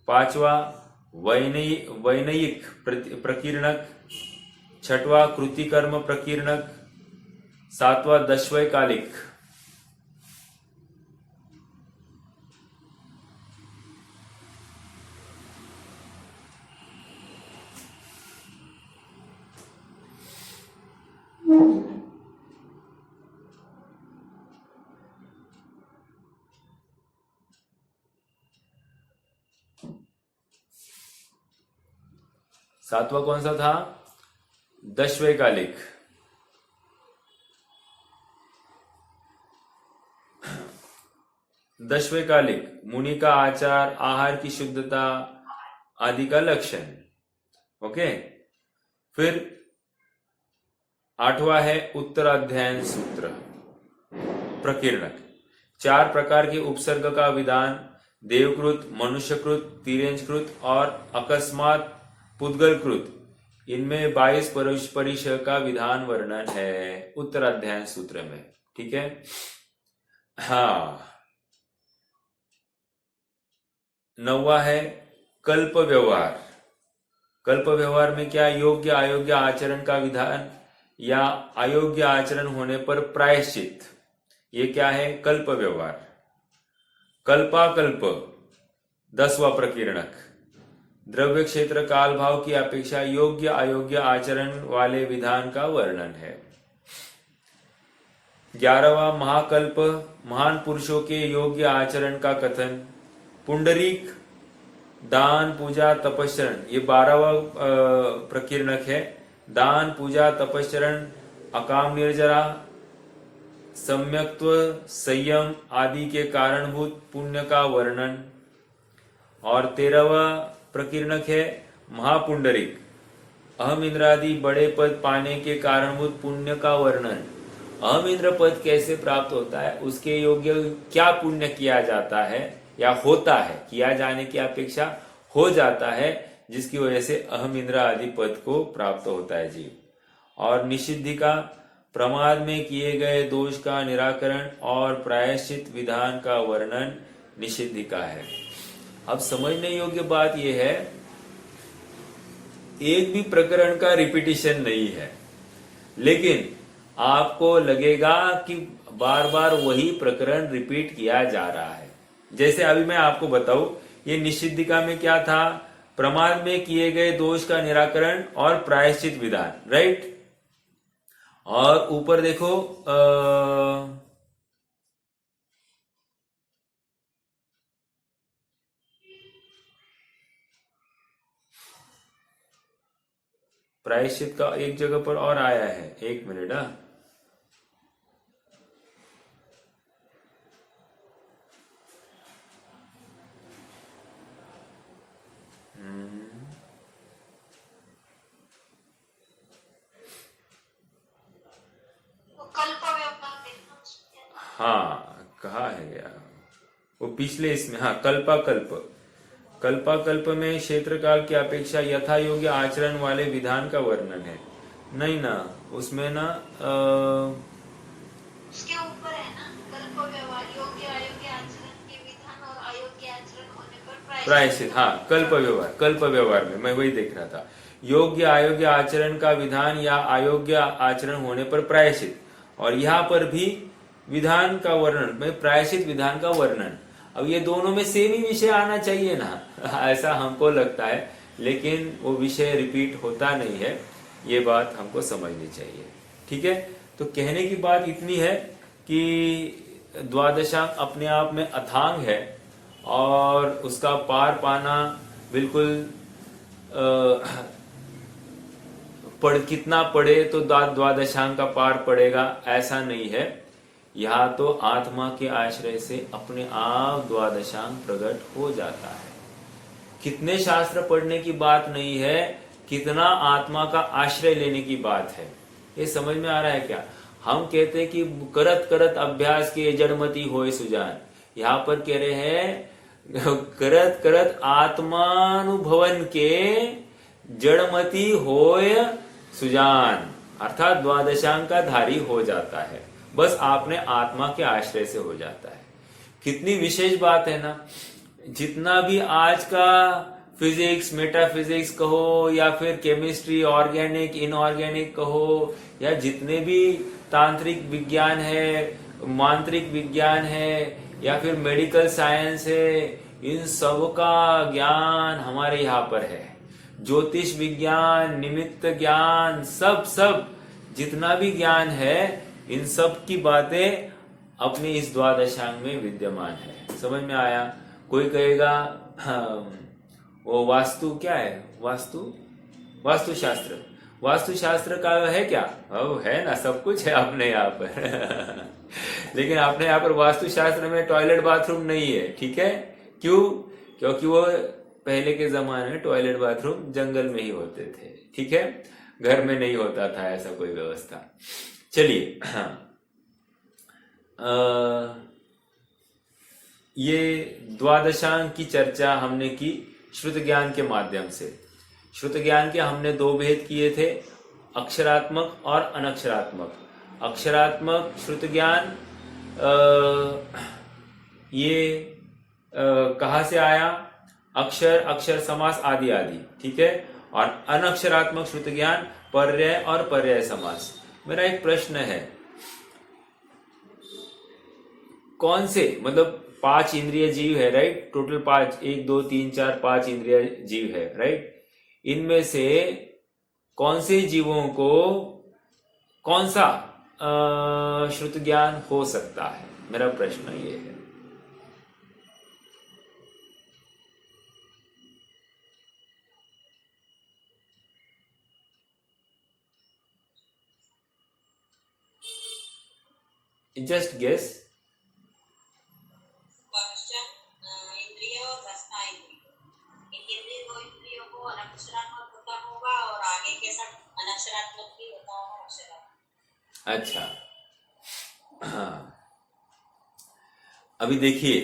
[SPEAKER 1] पांचवा वैनयिक प्रकीर्णक, छठवा कृतिकर्म प्रकीर्णक, सातवां दशवैकालिक। सातवां कौन सा था? दशवैकालिक। दशवैकालिक मुनि का आचार, आहार की शुद्धता आदि का लक्षण। ओके, फिर आठवां है उत्तराध्यायन सूत्र प्रकीर्णक। 4 प्रकार के उपसर्ग का विधान, देवकृत, मनुष्यकृत, तिर्यंजकृत और अकस्मात पुद्गलकृत, इनमें 22 परिशय का विधान वर्णन है उत्तराध्यायन सूत्र में। ठीक है, हाँ। 9वां है कल्प व्यवहार। कल्प व्यवहार में क्या? योग्य अयोग्य आचरण का विधान या अयोग्य आचरण होने पर प्रायश्चित, ये क्या है? कल्प व्यवहार। कल्पाकल्प 10वां प्रकीर्णक, द्रव्य क्षेत्र काल भाव की अपेक्षा योग्य अयोग्य आचरण वाले विधान का वर्णन है। 11वां महाकल्प, महान पुरुषों के योग्य आचरण का कथन। पुंडरीक, दान पूजा तपस्चरण, ये 12वां प्रकीर्णक है। दान पूजा तपस्चरण, अकाम निर्जरा, सम्यक्त्व, संयम आदि के कारणभूत पुण्य का वर्णन। और 13वां प्रकीर्णक है महापुंडरिक, अहम इंद्रादि बड़े पद पाने के कारणभूत पुण्य का वर्णन। अहम इंद्र पद कैसे प्राप्त होता है, उसके योग्य क्या पुण्य किया जाता है या होता है, किया जाने की अपेक्षा हो जाता है, जिसकी वजह से अहम इंद्र आदि पद को प्राप्त होता है जीव। और निषिद्धिका, प्रमाद में किए गए दोष का निराकरण और प्रायश्चित विधान का वर्णन निषिद्धिका है। अब समझने योग्य बात यह है, एक भी प्रकरण का रिपीटिशन नहीं है, लेकिन आपको लगेगा कि बार बार वही प्रकरण रिपीट किया जा रहा है। जैसे अभी मैं आपको बताऊं, ये निषिद्धिका में क्या था? प्रमाद में किए गए दोष का निराकरण और प्रायश्चित विधान, राइट। और ऊपर देखो प्रायश्चित का एक जगह पर और आया है, एक मिनट। हाँ, कहा है यार वो पिछले इसमें, हाँ, कल्पाकल्प। कल्पाकल्प में क्षेत्रकाल की अपेक्षा यथा योग्य आचरण वाले विधान का वर्णन है। नहीं ना, उसमें ना
[SPEAKER 3] उसके ऊपर है ना, कल्प व्यवहार योग्य अयोग्य आचरण के विधान और अयोग्य आचरण होने पर
[SPEAKER 1] प्रायश्चित। हाँ, कल्प व्यवहार, कल्प व्यवहार में मैं वही देख रहा था, योग्य अयोग्य आचरण का विधान या अयोग्य आचरण होने पर प्रायश्चित, और यहाँ पर भी विधान का वर्णन में प्रायश्चित विधान का वर्णन। अब ये दोनों में सेम ही विषय आना चाहिए ना ऐसा हमको लगता है, लेकिन वो विषय रिपीट होता नहीं है, ये बात हमको समझनी चाहिए। ठीक है, तो कहने की बात इतनी है कि द्वादशांग अपने आप में अथांग है और उसका पार पाना बिल्कुल कितना पढ़े तो द्वादशांग का पार पड़ेगा ऐसा नहीं है। यहाँ तो आत्मा के आश्रय से अपने आप द्वादशांग प्रकट हो जाता है। कितने शास्त्र पढ़ने की बात नहीं है, कितना आत्मा का आश्रय लेने की बात है। ये समझ में आ रहा है क्या? हम कहते हैं कि करत करत अभ्यास के जड़मती होए सुजान, यहाँ पर कह रहे हैं करत करत आत्मानुभवन के जड़मती होए सुजान, अर्थात द्वादशांग का धारी हो जाता है, बस आपने आत्मा के आश्रय से हो जाता है। कितनी विशेष बात है ना। जितना भी आज का फिजिक्स, मेटाफिजिक्स कहो या फिर केमिस्ट्री, ऑर्गेनिक, इनऑर्गेनिक कहो, या जितने भी तांत्रिक विज्ञान है, मांत्रिक विज्ञान है, या फिर मेडिकल साइंस है, इन सब का ज्ञान हमारे यहाँ पर है। ज्योतिष विज्ञान, निमित्त ज्ञान, सब जितना भी ज्ञान है, इन सब की बातें अपनी इस द्वादशांग में विद्यमान है। समझ में आया? कोई कहेगा वो वास्तु क्या है, वास्तुशास्त्र, वास्तुशास्त्र का है क्या? अब है ना, सब कुछ है अपने यहाँ पर लेकिन अपने यहाँ पर वास्तुशास्त्र में टॉयलेट बाथरूम नहीं है। ठीक है, क्यों? क्योंकि वो पहले के जमाने में टॉयलेट बाथरूम जंगल में ही होते थे। ठीक है, घर में नहीं होता था ऐसा कोई व्यवस्था। चलिए, ये द्वादशांग की चर्चा हमने की श्रुत ज्ञान के माध्यम से। श्रुत ज्ञान के हमने दो भेद किए थे, अक्षरात्मक और अनक्षरात्मक। अक्षरात्मक श्रुत ज्ञान ये कहाँ से आया? अक्षर, अक्षर समास आदि आदि। ठीक है, और अनक्षरात्मक श्रुत ज्ञान पर्याय और पर्याय समास। मेरा एक प्रश्न है, कौन से, मतलब 5 इंद्रिय जीव है, राइट? टोटल 5, 1 2 3 4 5 इंद्रिय जीव है, राइट? इनमें से कौन से जीवों को कौन सा श्रुत ज्ञान हो सकता है? मेरा प्रश्न ये है। Just guess.
[SPEAKER 3] इंद्रिय और रसना इंद्रिय, दो इंद्रियों को अनक्षरात्मक होता होगा और आगे के सब अनक्षरात्मक भी होता होगा, अक्षरात्मक।
[SPEAKER 1] अच्छा, हाँ, अभी देखिए,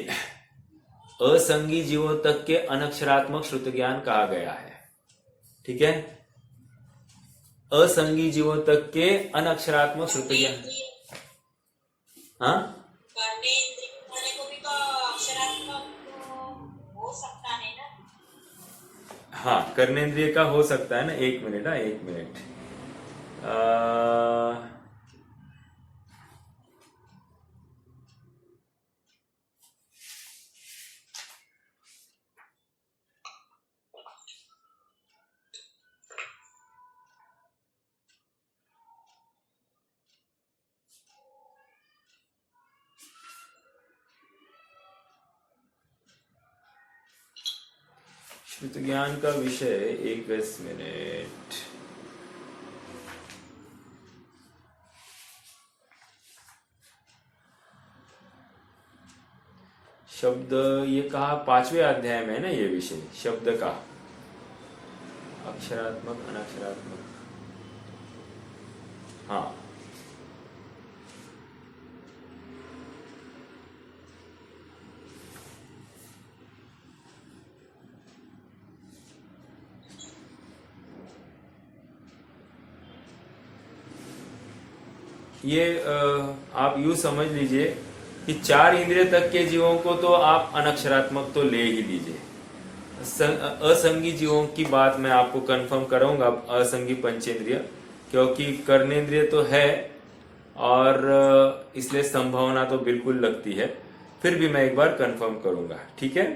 [SPEAKER 1] असंगी जीवों तक के अनक्षरात्मक श्रुत ज्ञान कहा गया है। ठीक है, असंगी जीवों तक के अनक्षरात्मक श्रुत ज्ञान। हाँ,
[SPEAKER 3] कर्मेंद्रिय वाले को भी तो अक्षरात्मक हो सकता है ना?
[SPEAKER 1] हाँ, कर्मेंद्रिय का हो सकता है ना। एक मिनट, हाँ, एक मिनट। श्रुत ज्ञान का विषय, एक बस मिनट। शब्द, ये कहा 5वें अध्याय में है ना ये विषय शब्द का, अक्षरात्मक अनक्षरात्मक। हाँ, ये आप यूं समझ लीजिए कि 4 इंद्रिय तक के जीवों को तो आप अनक्षरात्मक तो ले ही लीजिए। असंगी जीवों की बात मैं आपको कंफर्म कराऊंगा, असंगी पंचेंद्रिय, क्योंकि कर्नेंद्रिय तो है और इसलिए संभावना तो बिल्कुल लगती है, फिर भी मैं एक बार कंफर्म करूंगा, ठीक है।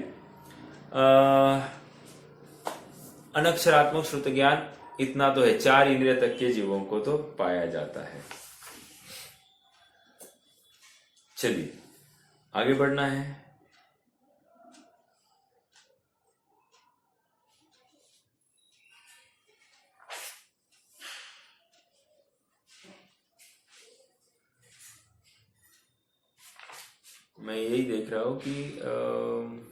[SPEAKER 1] अनक्षरात्मक श्रुत ज्ञान इतना तो है, 4 इंद्रिय तक के जीवों को तो पाया जाता है। चलिए आगे बढ़ना है। मैं यही देख रहा हूं कि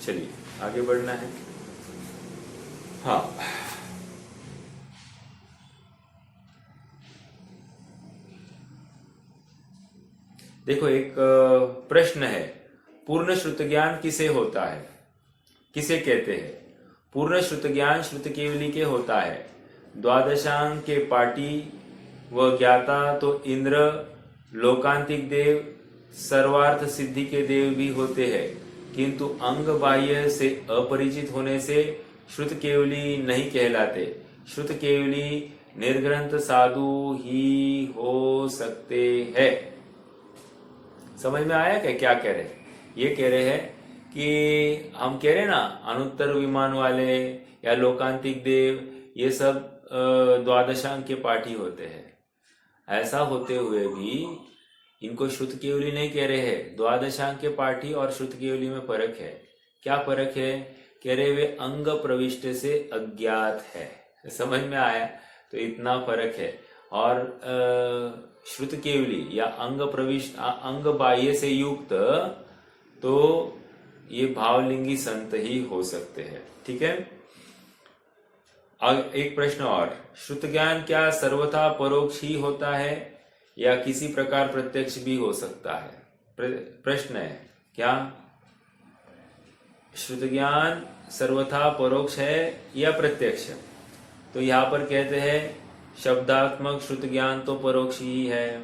[SPEAKER 1] चलिए आगे बढ़ना है। हाँ, देखो एक प्रश्न है, पूर्ण श्रुत ज्ञान किसे होता है, किसे कहते हैं? पूर्ण श्रुत ज्ञान श्रुत केवली के होता है। द्वादशांग के पाटी व ज्ञाता तो इंद्र, लोकांतिक देव, सर्वार्थ सिद्धि के देव भी होते हैं, किंतु अंग बाह्य से अपरिचित होने से श्रुत केवली नहीं कहलाते। श्रुत केवली निर्ग्रंथ साधु ही हो सकते हैं। समझ में आया क्या कह रहे हैं? ये कह रहे हैं कि हम कह रहे हैं ना, अनुत्तर विमान वाले या लोकांतिक देव, ये सब द्वादशांग के पाठी होते हैं। ऐसा होते हुए भी इनको श्रुत केवली नहीं कह रहे हैं। द्वादशांग के पाठी और श्रुत केवली में फर्क है। क्या फर्क है? कह रहे वे अंग प्रविष्ट से अज्ञात है। समझ में आया? तो इतना फर्क है। और श्रुत केवली या अंग प्रविष्ट, अंग बाह्य से युक्त, तो ये भावलिंगी संत ही हो सकते हैं। ठीक है। एक प्रश्न और, श्रुत ज्ञान क्या सर्वथा परोक्ष ही होता है या किसी प्रकार प्रत्यक्ष भी हो सकता है? प्रश्न है, क्या श्रुत ज्ञान सर्वथा परोक्ष है या प्रत्यक्ष? तो यहाँ पर कहते हैं शब्दात्मक श्रुत ज्ञान तो परोक्ष ही है,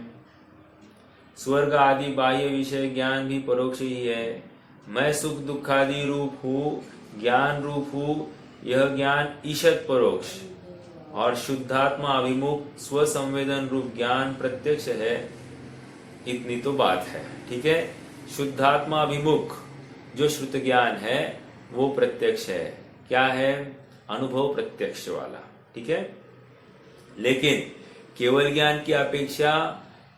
[SPEAKER 1] स्वर्ग आदि बाह्य विषय ज्ञान भी परोक्ष ही है, मैं सुख दुखादि रूप हूँ, ज्ञान रूप हूँ, यह ज्ञान ईशत परोक्ष, और शुद्धात्मा अभिमुख स्वसंवेदन रूप ज्ञान प्रत्यक्ष है। इतनी तो बात है। ठीक है। शुद्धात्मा अभिमुख जो श्रुत ज्ञान है वो प्रत्यक्ष है। क्या है? अनुभव प्रत्यक्ष वाला। ठीक है। लेकिन केवल ज्ञान की अपेक्षा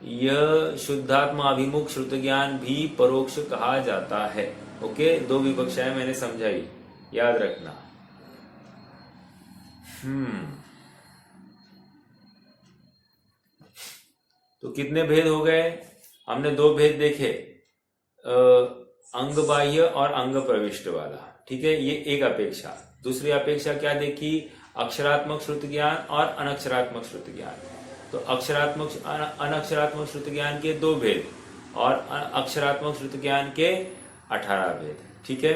[SPEAKER 1] यह शुद्धात्मा अभिमुख श्रुत ज्ञान भी परोक्ष कहा जाता है। ओके, 2 विवक्षाएं मैंने समझाई, याद रखना। तो कितने भेद हो गए? हमने 2 भेद देखे, अंग बाह्य और अंग प्रविष्ट वाला। ठीक है, ये एक अपेक्षा। दूसरी अपेक्षा क्या देखी? अक्षरात्मक श्रुत ज्ञान और अनक्षरात्मक श्रुत ज्ञान। तो अनक्षरात्मक श्रुत ज्ञान के 2 भेद और अक्षरात्मक श्रुत ज्ञान के 18 भेद। ठीक है।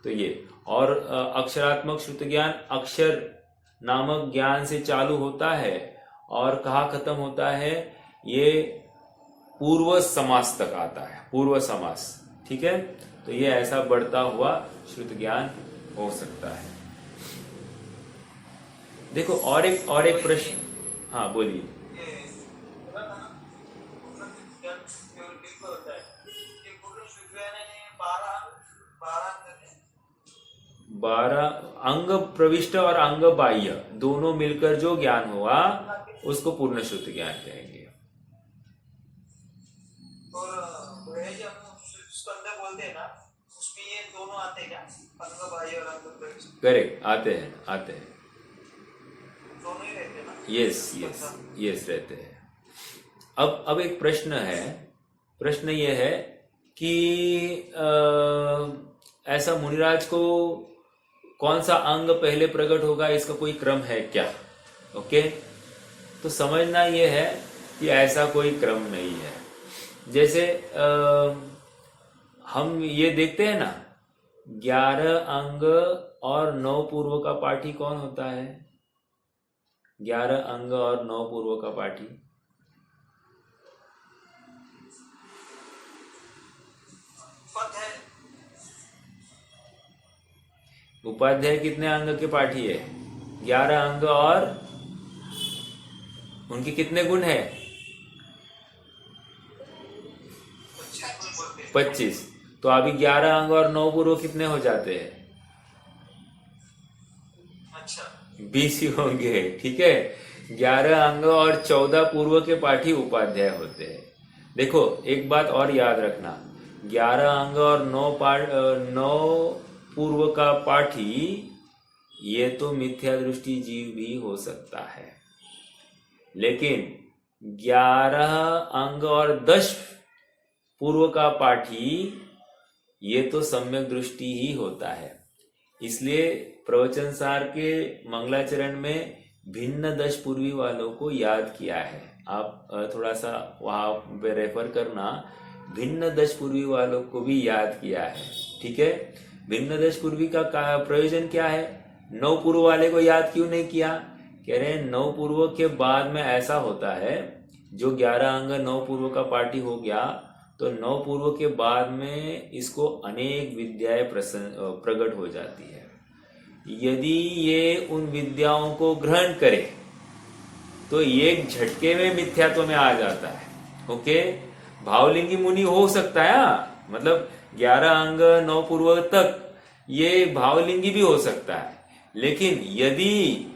[SPEAKER 1] तो ये, और अक्षरात्मक श्रुत ज्ञान अक्षर नामक ज्ञान से चालू होता है और कहाँ खत्म होता है? ये पूर्व समास तक आता है, पूर्व समास। ठीक है। तो ये ऐसा बढ़ता हुआ श्रुत ज्ञान हो सकता है। देखो और एक प्रश्न। हाँ बोलिए। 12 अंग प्रविष्ट और अंग बाह्य दोनों मिलकर जो ज्ञान हुआ उसको पूर्ण श्रुति ज्ञान कहेंगे।
[SPEAKER 2] और ये जो हम स्कंद बोलते हैं ना, उसमें ये दोनों आते हैं क्या, अंग बाह्य और अंग प्रविष्ट?
[SPEAKER 1] करेक्ट, आते हैं
[SPEAKER 2] दोनों ही रहते हैं ना?
[SPEAKER 1] यस रहते हैं। अब एक प्रश्न है, प्रश्न ये है कि ऐसा मुनिराज को कौन सा अंग पहले प्रकट होगा, इसका कोई क्रम है क्या? ओके, तो समझना ये है कि ऐसा कोई क्रम नहीं है। जैसे हम ये देखते हैं ना, 11 अंग और 9 पूर्व का पाठी कौन होता है? 11 अंग और 9 पूर्व का पाठी उपाध्याय कितने अंग के पाठी है? 11 अंग और उनके कितने गुण है? 25। तो अभी 11 अंग और 9 पूर्व कितने हो जाते हैं?
[SPEAKER 2] अच्छा,
[SPEAKER 1] 20 ही होंगे। ठीक है, 11 अंग और 14 पूर्व के पाठी उपाध्याय होते हैं। देखो एक बात और याद रखना, 11 अंग और 9 पूर्व का पाठी ये तो मिथ्या दृष्टि जीव भी हो सकता है, लेकिन 11 अंग और 10 पूर्व का पाठी ये तो सम्यक दृष्टि ही होता है। इसलिए प्रवचन सार के मंगलाचरण में भिन्न 10 पूर्वी वालों को याद किया है। आप थोड़ा सा वहां पे रेफर करना, भिन्न 10 पूर्वी वालों को भी याद किया है। ठीक है, भिन्न 10 पूर्वी का प्रयोजन क्या है? 9 पूर्व वाले को याद क्यों नहीं किया? कह रहे हैं 9 पूर्व के बाद में ऐसा होता है, जो 11 अंग 9 पूर्व का पाठी हो गया तो 9 पूर्व के बाद में इसको अनेक विद्याएं प्रकट हो जाती है। यदि ये उन विद्याओं को ग्रहण करे तो एक झटके में मिथ्यात्व में आ जाता है। ओके, भावलिंगी मुनि हो सकता है, मतलब 11 अंग 9 पूर्व तक ये भावलिंगी भी हो सकता है, लेकिन यदि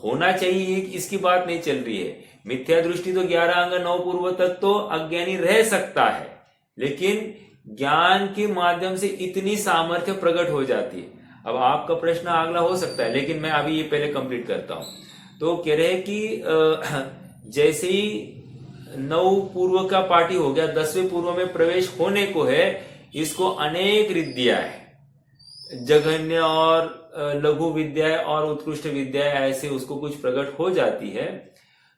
[SPEAKER 1] होना चाहिए इसकी बात नहीं चल रही है। मिथ्या दृष्टि तो 11 अंग 9 पूर्व तक तो अज्ञानी रह सकता है, लेकिन ज्ञान के माध्यम से इतनी सामर्थ्य प्रकट हो जाती है। अब आपका प्रश्न अगला हो सकता है, लेकिन मैं अभी ये पहले कंप्लीट करता हूं। तो कह रहे हैं कि जैसे ही 9 पूर्व का पाठी हो गया, 10वें पूर्व में प्रवेश होने को है, इसको अनेक विद्याएं, जघन्य और लघु विद्याएं और उत्कृष्ट विद्याएं ऐसे उसको कुछ प्रकट हो जाती है।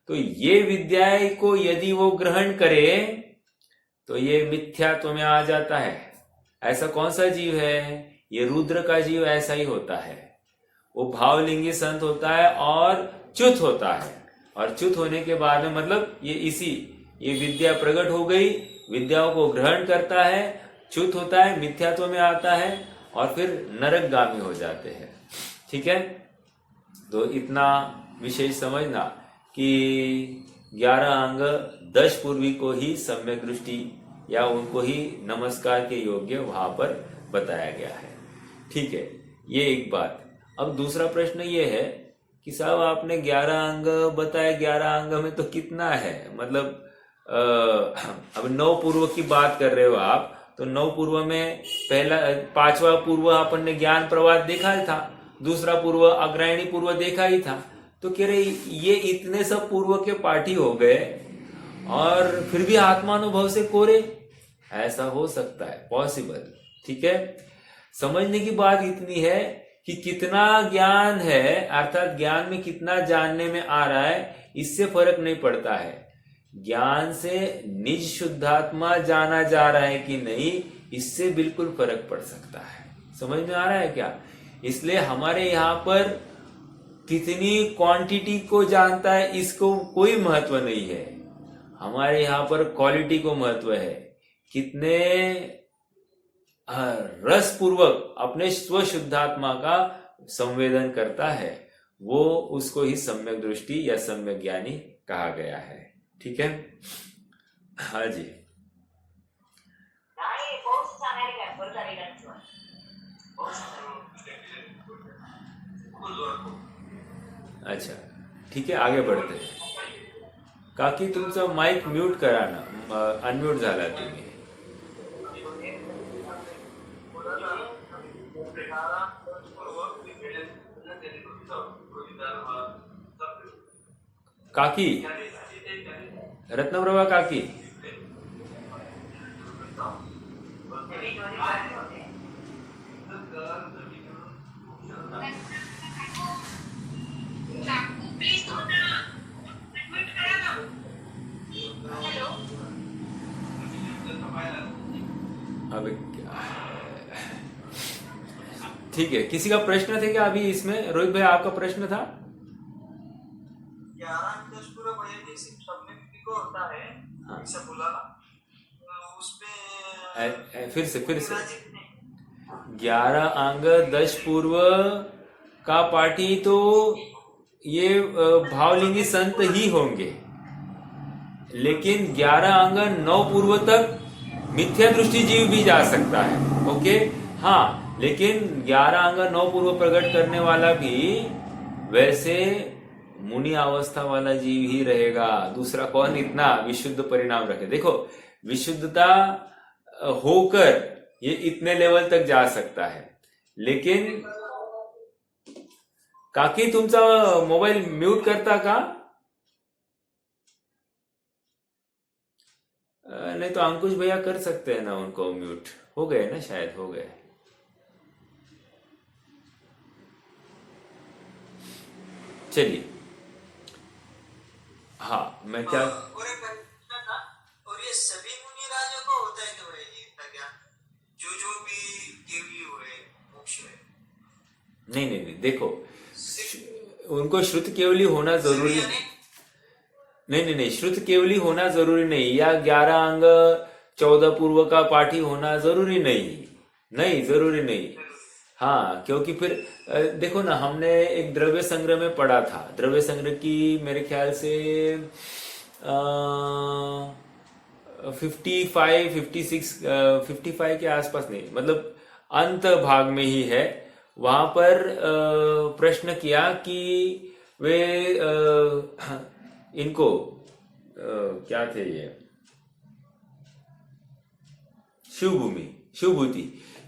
[SPEAKER 1] तो ये विद्याएं को यदि वो ग्रहण करे तो ये मिथ्यात्व में आ जाता है। ऐसा कौन सा जीव है? ये रुद्र का जीव ऐसा ही होता है। वो भावलिंगी संत होता है और च्युत होता है, और च्युत होने के बाद में मतलब ये विद्या प्रकट हो गई, विद्याओं को ग्रहण करता है, च्युत होता है, मिथ्यात्व में आता है और फिर नरकगामी हो जाते हैं। ठीक है, तो इतना विशेष समझना कि 11 अंग 10 पूर्वी को ही सम्यक दृष्टि या उनको ही नमस्कार के योग्य वहां पर बताया गया है। ठीक है, ये एक बात। अब दूसरा प्रश्न ये है कि साहब आपने 11 अंग बताया, 11 अंग में तो कितना है? मतलब अब 9 पूर्व की बात कर रहे हो आप, तो 9 पूर्व में पहला 5वां पूर्व अपन ने ज्ञान प्रवाह देखा था, दूसरा पूर्व अग्रायणी पूर्व देखा ही था। तो कह रहे ये इतने सब पूर्व के पाठी हो गए और फिर भी आत्मानुभव से कोरे, ऐसा हो सकता है, पॉसिबल। ठीक है, समझने की बात इतनी है कि कितना ज्ञान है, अर्थात ज्ञान में कितना जानने में आ रहा है, इससे फर्क नहीं पड़ता है। ज्ञान से निज शुद्धात्मा जाना जा रहा है कि नहीं, इससे बिल्कुल फर्क पड़ सकता है। समझ में आ रहा है क्या? इसलिए हमारे यहाँ पर कितनी क्वांटिटी को जानता है इसको कोई महत्व नहीं है। हमारे यहाँ पर क्वालिटी को महत्व है, कितने रस पूर्वक अपने स्वशुद्धात्मा का संवेदन करता है, वो उसको ही सम्यक दृष्टि या सम्यक ज्ञानी कहा गया है। ठीक है, हाँ जी। अच्छा ठीक आहे, आगे बढ़ते हैं. काकी तुमचं माईक म्यूट करा ना, अनम्यूट झाला तुम्ही. काकी, रत्नप्रभा काकी, अभी ठीक है. किसी का प्रश्न थे क्या अभी इसमें? रोहित भाई आपका प्रश्न था?
[SPEAKER 2] 11 भैया जी सब में भी को होता है, ऐसा बोला ना, उसमें
[SPEAKER 1] फिर से 11 अंग 10 पूर्व का पाठी तो ये भावलिंगी संत ही होंगे, लेकिन 11 अंग 9 पूर्व तक मिथ्या दृष्टि जीव भी जा सकता है. ओके, हाँ, लेकिन 11 अंग 9 पूर्व प्रकट करने वाला भी वैसे मुनि अवस्था वाला जीव ही रहेगा. दूसरा कौन इतना विशुद्ध परिणाम रखे? देखो, विशुद्धता होकर ये इतने लेवल तक जा सकता है, लेकिन काकी तुमचा मोबाईल म्यूट करता का? नहीं तो अंकुश भैया कर सकते हैं ना उनको म्यूट. हो गए ना, शायद हो गए. चलिए, हाँ, मैं क्या
[SPEAKER 2] और एक प्रश्न था, और ये सभी मुनि राजा को होता है कि भाई जी इतना ज्ञान, जो भी केवली हुए मोक्ष हुए?
[SPEAKER 1] नहीं, देखो, उनको श्रुत केवली होना जरूरी नहीं, श्रुत केवली होना जरूरी नहीं, या 11 अंग 14 पूर्व का पाठी होना जरूरी नहीं, जरूरी नहीं. हाँ, क्योंकि फिर देखो ना, हमने एक द्रव्य संग्रह में पढ़ा था. द्रव्य संग्रह की मेरे ख्याल से 55 के आसपास, नहीं मतलब अंत भाग में ही है. वहां पर प्रश्न किया कि वे इनको क्या थे ये,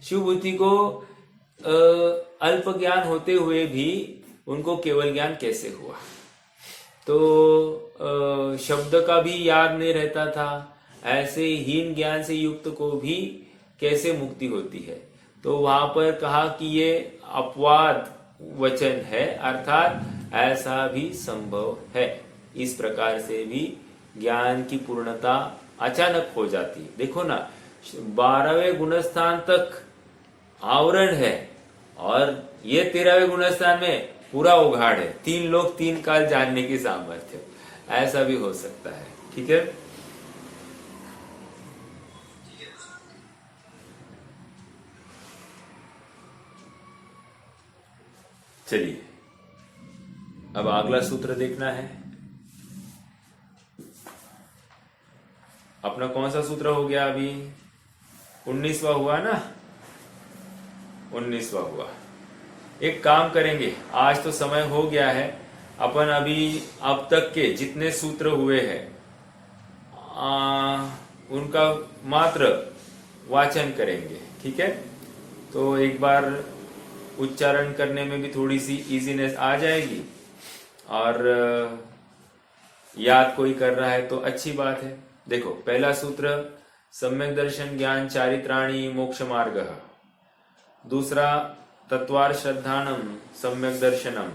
[SPEAKER 1] शिवभूति को अल्प ज्ञान होते हुए भी उनको केवल ज्ञान कैसे हुआ? तो शब्द का भी याद नहीं रहता था, ऐसे हीन ज्ञान से युक्त को भी कैसे मुक्ति होती है? तो वहां पर कहा कि ये अपवाद वचन है, अर्थात ऐसा भी संभव है. इस प्रकार से भी ज्ञान की पूर्णता अचानक हो जाती है. देखो ना, 12वें गुणस्थान तक आवरण है और ये 13वें गुणस्थान में पूरा उघाड़ है. 3 लोग 3 काल जानने की सामर्थ्य, ऐसा भी हो सकता है. ठीक है, चलिए अब अगला सूत्र देखना है. अपना कौन सा सूत्र हो गया अभी? 19वां हुआ ना, 19वां हुआ. एक काम करेंगे, आज तो समय हो गया है, अपन अभी अब तक के जितने सूत्र हुए हैं उनका मात्र वाचन करेंगे. ठीक है, तो एक बार उच्चारण करने में भी थोड़ी सी इजीनेस आ जाएगी, और याद कोई कर रहा है तो अच्छी बात है. देखो, पहला सूत्र सम्यक दर्शन ज्ञान चारित्राणि मोक्ष मार्ग. दूसरा तत्वार श्रद्धानम सम्यक दर्शनम.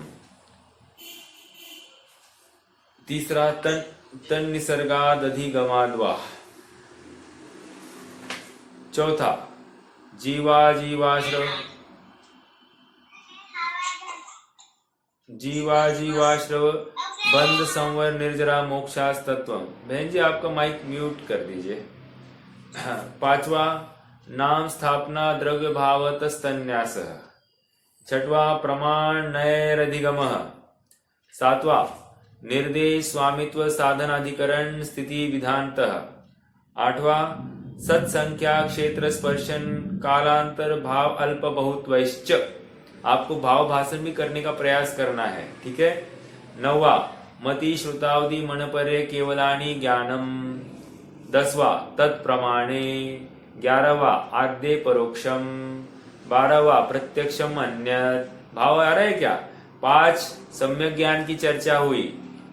[SPEAKER 1] तीसरा तन निसर्गादधिगमाद्वा. चौथा जीवाश्रव बंध संवर निर्जरा मोक्षास्तत्वम. बहन जी आपका माइक म्यूट कर दीजिए. 5वां नाम स्थापना द्रव्य भावतस्तन्यास. 6वां प्रमाण नैरधिगमः. 7वां निर्देश स्वामित्व साधनाधिकरण स्थिति विधानतः. 8वां सत्संख्या क्षेत्र स्पर्शन कालांतर भाव अल्प बहुत्वश्च. आपको भाव भाषण भी करने का प्रयास करना है, ठीक है। 9वां मति श्रुतावधि मनपरे केवलानि ज्ञानम। 10वां तत्प्रमाणे। 11वां आद्य परोक्षम। 12वां प्रत्यक्षम अन्यत। भाव आ रहा है क्या? 5 सम्यक ज्ञान की चर्चा हुई,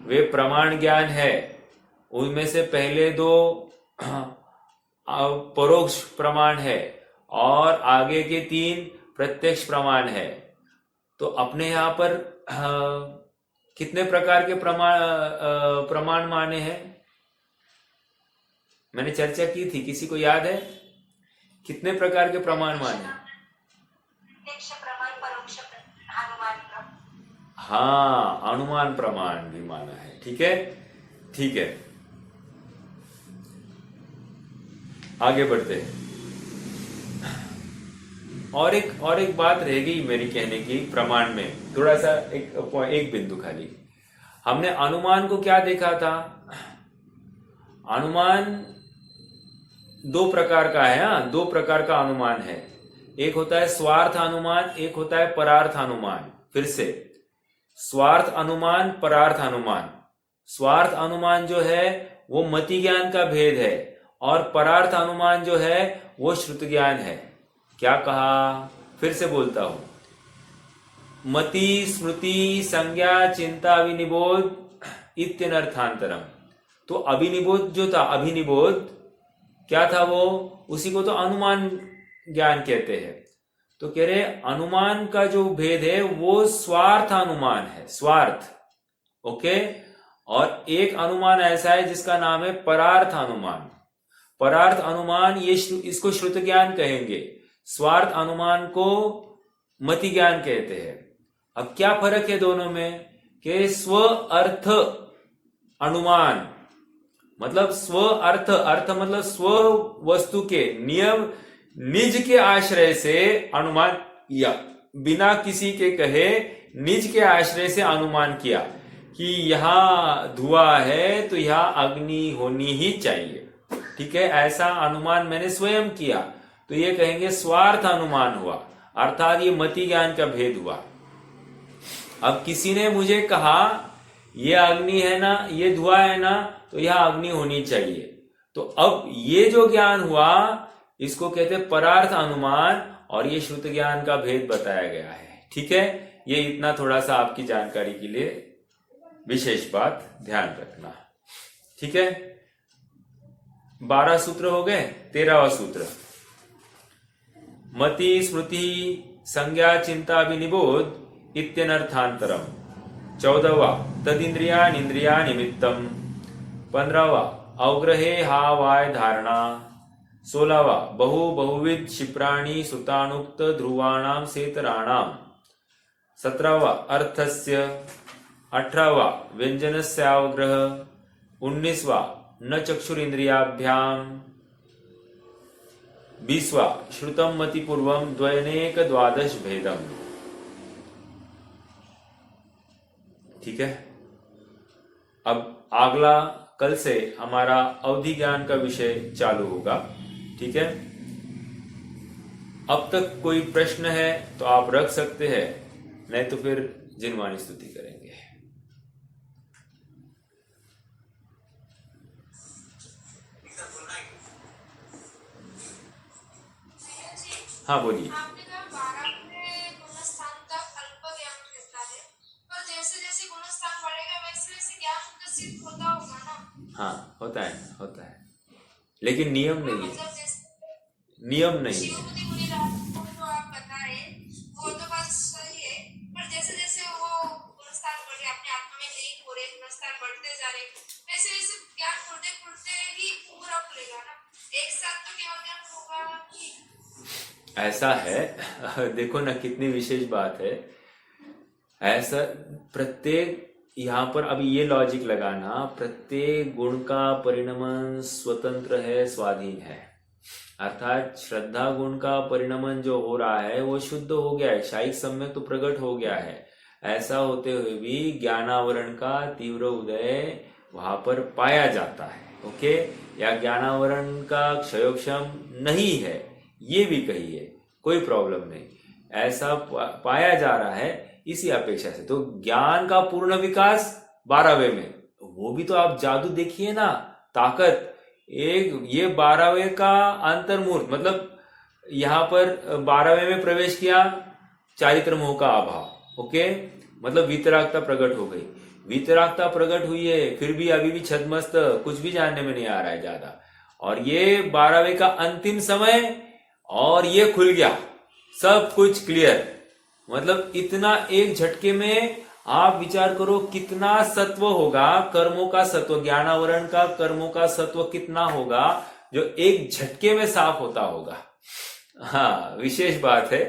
[SPEAKER 1] वे प्रमाण ज्ञान है। उनमें से पहले 2 परोक्ष प्रमाण है और आगे के 3 प्रत्यक्ष प्रमाण है। तो अपने यहाँ पर कितने प्रकार के प्रमाण माने हैं? मैंने चर्चा की थी, किसी को याद है? कितने प्रकार के प्रमाण माने?
[SPEAKER 3] प्रत्यक्ष प्रमाण, परोक्ष अनुमान प्रमाण।
[SPEAKER 1] हाँ, अनुमान प्रमाण भी माना है, ठीक है, ठीक है। आगे बढ़ते हैं। और एक बात रह गई मेरी कहने की प्रमाण में, थोड़ा सा एक बिंदु खाली। हमने अनुमान को क्या देखा था? अनुमान 2 प्रकार का है। 2 प्रकार का अनुमान है। एक होता है स्वार्थ अनुमान, एक होता है परार्थ अनुमान। फिर से, स्वार्थ अनुमान, परार्थ अनुमान। स्वार्थ अनुमान जो है वो मति ज्ञान का भेद है और परार्थ अनुमान जो है वो श्रुत ज्ञान है। क्या कहा? फिर से बोलता हूं। मति स्मृति संज्ञा चिंता अभिनिबोध इत्यनर्थांतरम। तो अभिनिबोध जो था, अभिनिबोध क्या था वो? उसी को तो अनुमान ज्ञान कहते हैं। तो कह रहे अनुमान का जो भेद है वो स्वार्थ अनुमान है, स्वार्थ, ओके। और एक अनुमान ऐसा है जिसका नाम है परार्थ अनुमान। परार्थ अनुमान ये इसको श्रुत ज्ञान कहेंगे, स्वार्थ अनुमान को मति ज्ञान कहते हैं। अब क्या फर्क है दोनों में? कि स्व अर्थ अनुमान मतलब स्व अर्थ, अर्थ मतलब स्व वस्तु के नियम, निज के आश्रय से अनुमान या बिना किसी के कहे निज के आश्रय से अनुमान किया कि यहां धुआं है तो यहां अग्नि होनी ही चाहिए, ठीक है, ऐसा अनुमान मैंने स्वयं किया, तो ये कहेंगे स्वार्थ अनुमान हुआ, अर्थात ये मति ज्ञान का भेद हुआ। अब किसी ने मुझे कहा ये अग्नि है ना, ये धुआं है ना, तो यहां अग्नि होनी चाहिए, तो अब ये जो ज्ञान हुआ इसको कहते हैं परार्थ अनुमान और ये श्रुत ज्ञान का भेद बताया गया है, ठीक है। ये इतना थोड़ा सा आपकी जानकारी के लिए विशेष बात ध्यान रखना, ठीक है। 12 सूत्र हो गए। 13वां सूत्र मति स्मृति संज्ञा चिंता विनिबोध इत्यनर्थांतरम। 14वां तदिंद्रिया इंद्रिया निमित्तम। 15वां अवग्रहे हा वाय धारणा। 16वां बहुविध क्षिप्राणि सुतानुक्त ध्रुवाणाम सेतराणाम। 17वां अर्थस्य। 18वां व्यंजनस्यावग्रह। 19वां न चक्षुरिंद्रियाभ्याम। 20वां श्रुतम मति पूर्वम द्वयनेक द्वादश भेदम। ठीक है। अब अगला कल से हमारा अवधि ज्ञान का विषय चालू होगा, ठीक है। अब तक कोई प्रश्न है तो आप रख सकते हैं, नहीं तो फिर जिनवानी स्तुति करेंगे। हाँ बोलिए।
[SPEAKER 4] आपने कहा 12 में गुणस्थान का अल्प ज्ञान रहता है, पर जैसे जैसे गुणस्थान बढ़ेगा वैसे वैसे ज्ञान तो सिद्ध होता होगा ना?
[SPEAKER 1] हाँ होता है, लेकिन नियम नहीं है,
[SPEAKER 4] मतलब जैसे
[SPEAKER 1] नियम नहीं है।
[SPEAKER 4] शिवमुनि मुनिराज को जो आप बता रहे वो तो बात सही है, पर जैसे जैसे वो गुणस्थान बढ़े अपने आत्मा में लीन हो रहे, गुणस्थान बढ़ते जा रहे, वैसे वैसे ज्ञान खुलते ही पूरा खुलेगा ना? एक साथ तो केवल ज्ञान होगा कि
[SPEAKER 1] ऐसा है देखो ना कितनी विशेष बात है। ऐसा प्रत्येक यहाँ पर अभी ये लॉजिक लगाना, प्रत्येक गुण का परिणमन स्वतंत्र है, स्वाधीन है। अर्थात श्रद्धा गुण का परिणमन जो हो रहा है वो शुद्ध हो गया है, शायिक सम्यक तो प्रकट हो गया है। ऐसा होते हुए भी ज्ञानावरण का तीव्र उदय वहां पर पाया जाता है, ओके। या ज्ञानावरण का क्षयोक्षम नहीं है, ये भी कहिए, कोई प्रॉब्लम नहीं। ऐसा पाया जा रहा है इसी अपेक्षा से। तो ज्ञान का पूर्ण विकास 12वें में, वो भी तो आप जादू देखिए ना, ताकत। एक ये 12वें का अंतर्मूर्त, मतलब यहां पर 12वें में प्रवेश किया, चारित्र मोह का अभाव, ओके, मतलब वीतरागता प्रकट हो गई। वीतरागता प्रकट हुई है, फिर भी अभी भी छद्मस्त, कुछ भी जानने में नहीं आ रहा है ज्यादा। और ये 12वें का अंतिम समय, और ये खुल गया, सब कुछ क्लियर। मतलब इतना एक झटके में आप विचार करो कितना सत्व होगा, कर्मों का सत्व, ज्ञानावरण का कर्मों का सत्व कितना होगा जो एक झटके में साफ होता होगा। हाँ, विशेष बात है।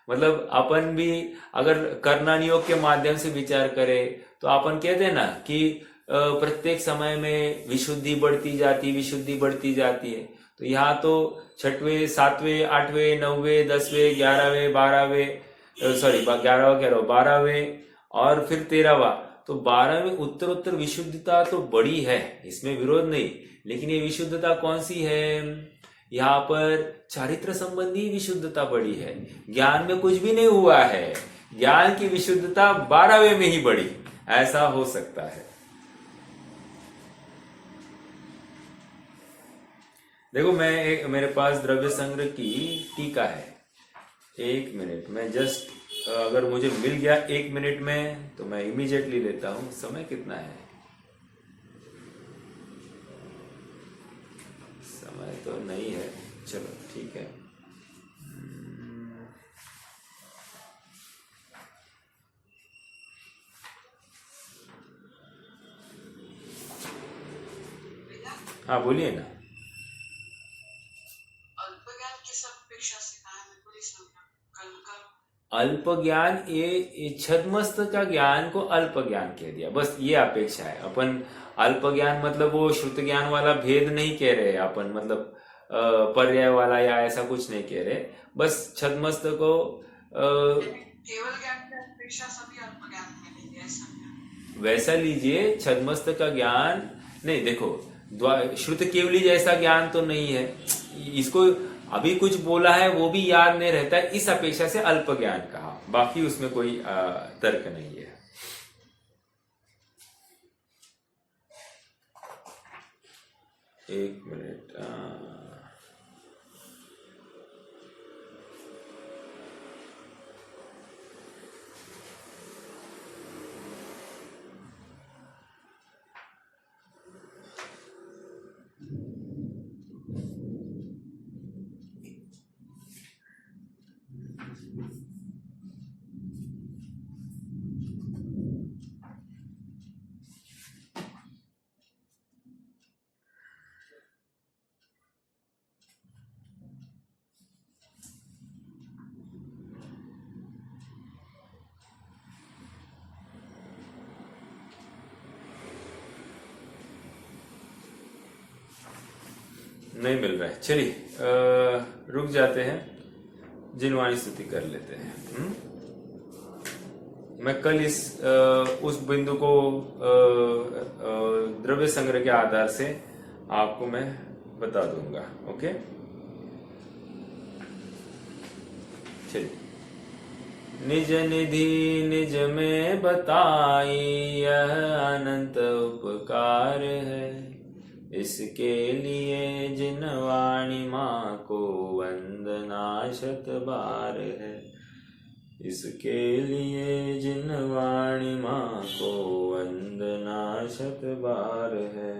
[SPEAKER 1] मतलब अपन भी अगर कर्णन योग के माध्यम से विचार करें तो अपन कहते हैं ना कि प्रत्येक समय में विशुद्धि बढ़ती जाती है। तो यहाँ तो 6वें, 7वें, 8वें, 9वें, 10वें, 11वें, 12वें, सॉरी 11वां कह रहा हूं, 12वें और फिर 13वां। तो 12वें उत्तरोत्तर विशुद्धता तो बड़ी है, इसमें विरोध नहीं, लेकिन ये विशुद्धता कौन सी है? यहाँ पर चारित्र संबंधी विशुद्धता बड़ी है, ज्ञान में कुछ भी नहीं हुआ है, ज्ञान की विशुद्धता 12वें में ही बड़ी, ऐसा हो सकता है। देखो मेरे पास द्रव्य संग्रह की टीका है, 1 मिनट में जस्ट, अगर मुझे मिल गया 1 मिनट में तो मैं इमीडिएटली लेता हूं। समय कितना है? समय तो नहीं है, चलो ठीक है। हाँ बोलिए ना।
[SPEAKER 5] अल्पज्ञान किस अपेक्षा से कहा है, मेरे को नहीं समझा। कल का
[SPEAKER 1] अल्प ज्ञान, ये छद्मस्त का ज्ञान को अल्प ज्ञान कह दिया, बस ये अपेक्षा है। अपन अल्प ज्ञान मतलब वो श्रुत ज्ञान वाला भेद नहीं कह रहे अपन, मतलब पर्याय वाला या ऐसा कुछ नहीं कह रहे, बस छद्मस्त को
[SPEAKER 5] केवल ज्ञान की अपेक्षा सभी अल्प ज्ञान में लेंगे, ऐसा क्या?
[SPEAKER 1] वैसा लीजिए। छद्मस्त का ज्ञान नहीं, देखो श्रुत केवली जैसा ज्ञान तो नहीं है, इसको अभी कुछ बोला है वो भी याद नहीं रहता है, इस अपेक्षा से अल्प ज्ञान कहा, बाकी उसमें कोई तर्क नहीं है। एक मिनट, नहीं मिल रहा है, चलिए रुक जाते हैं, जिनवाणी स्तुति कर लेते हैं। मैं कल उस बिंदु को द्रव्य संग्रह के आधार से आपको मैं बता दूंगा, ओके। चलिए। निज निधि निज में बताई यह अनंत उपकार है, इसके लिए जिन वाणी माँ को वंदना शत बार है, इसके लिए जिन वाणी माँ को वंदना शत बार है।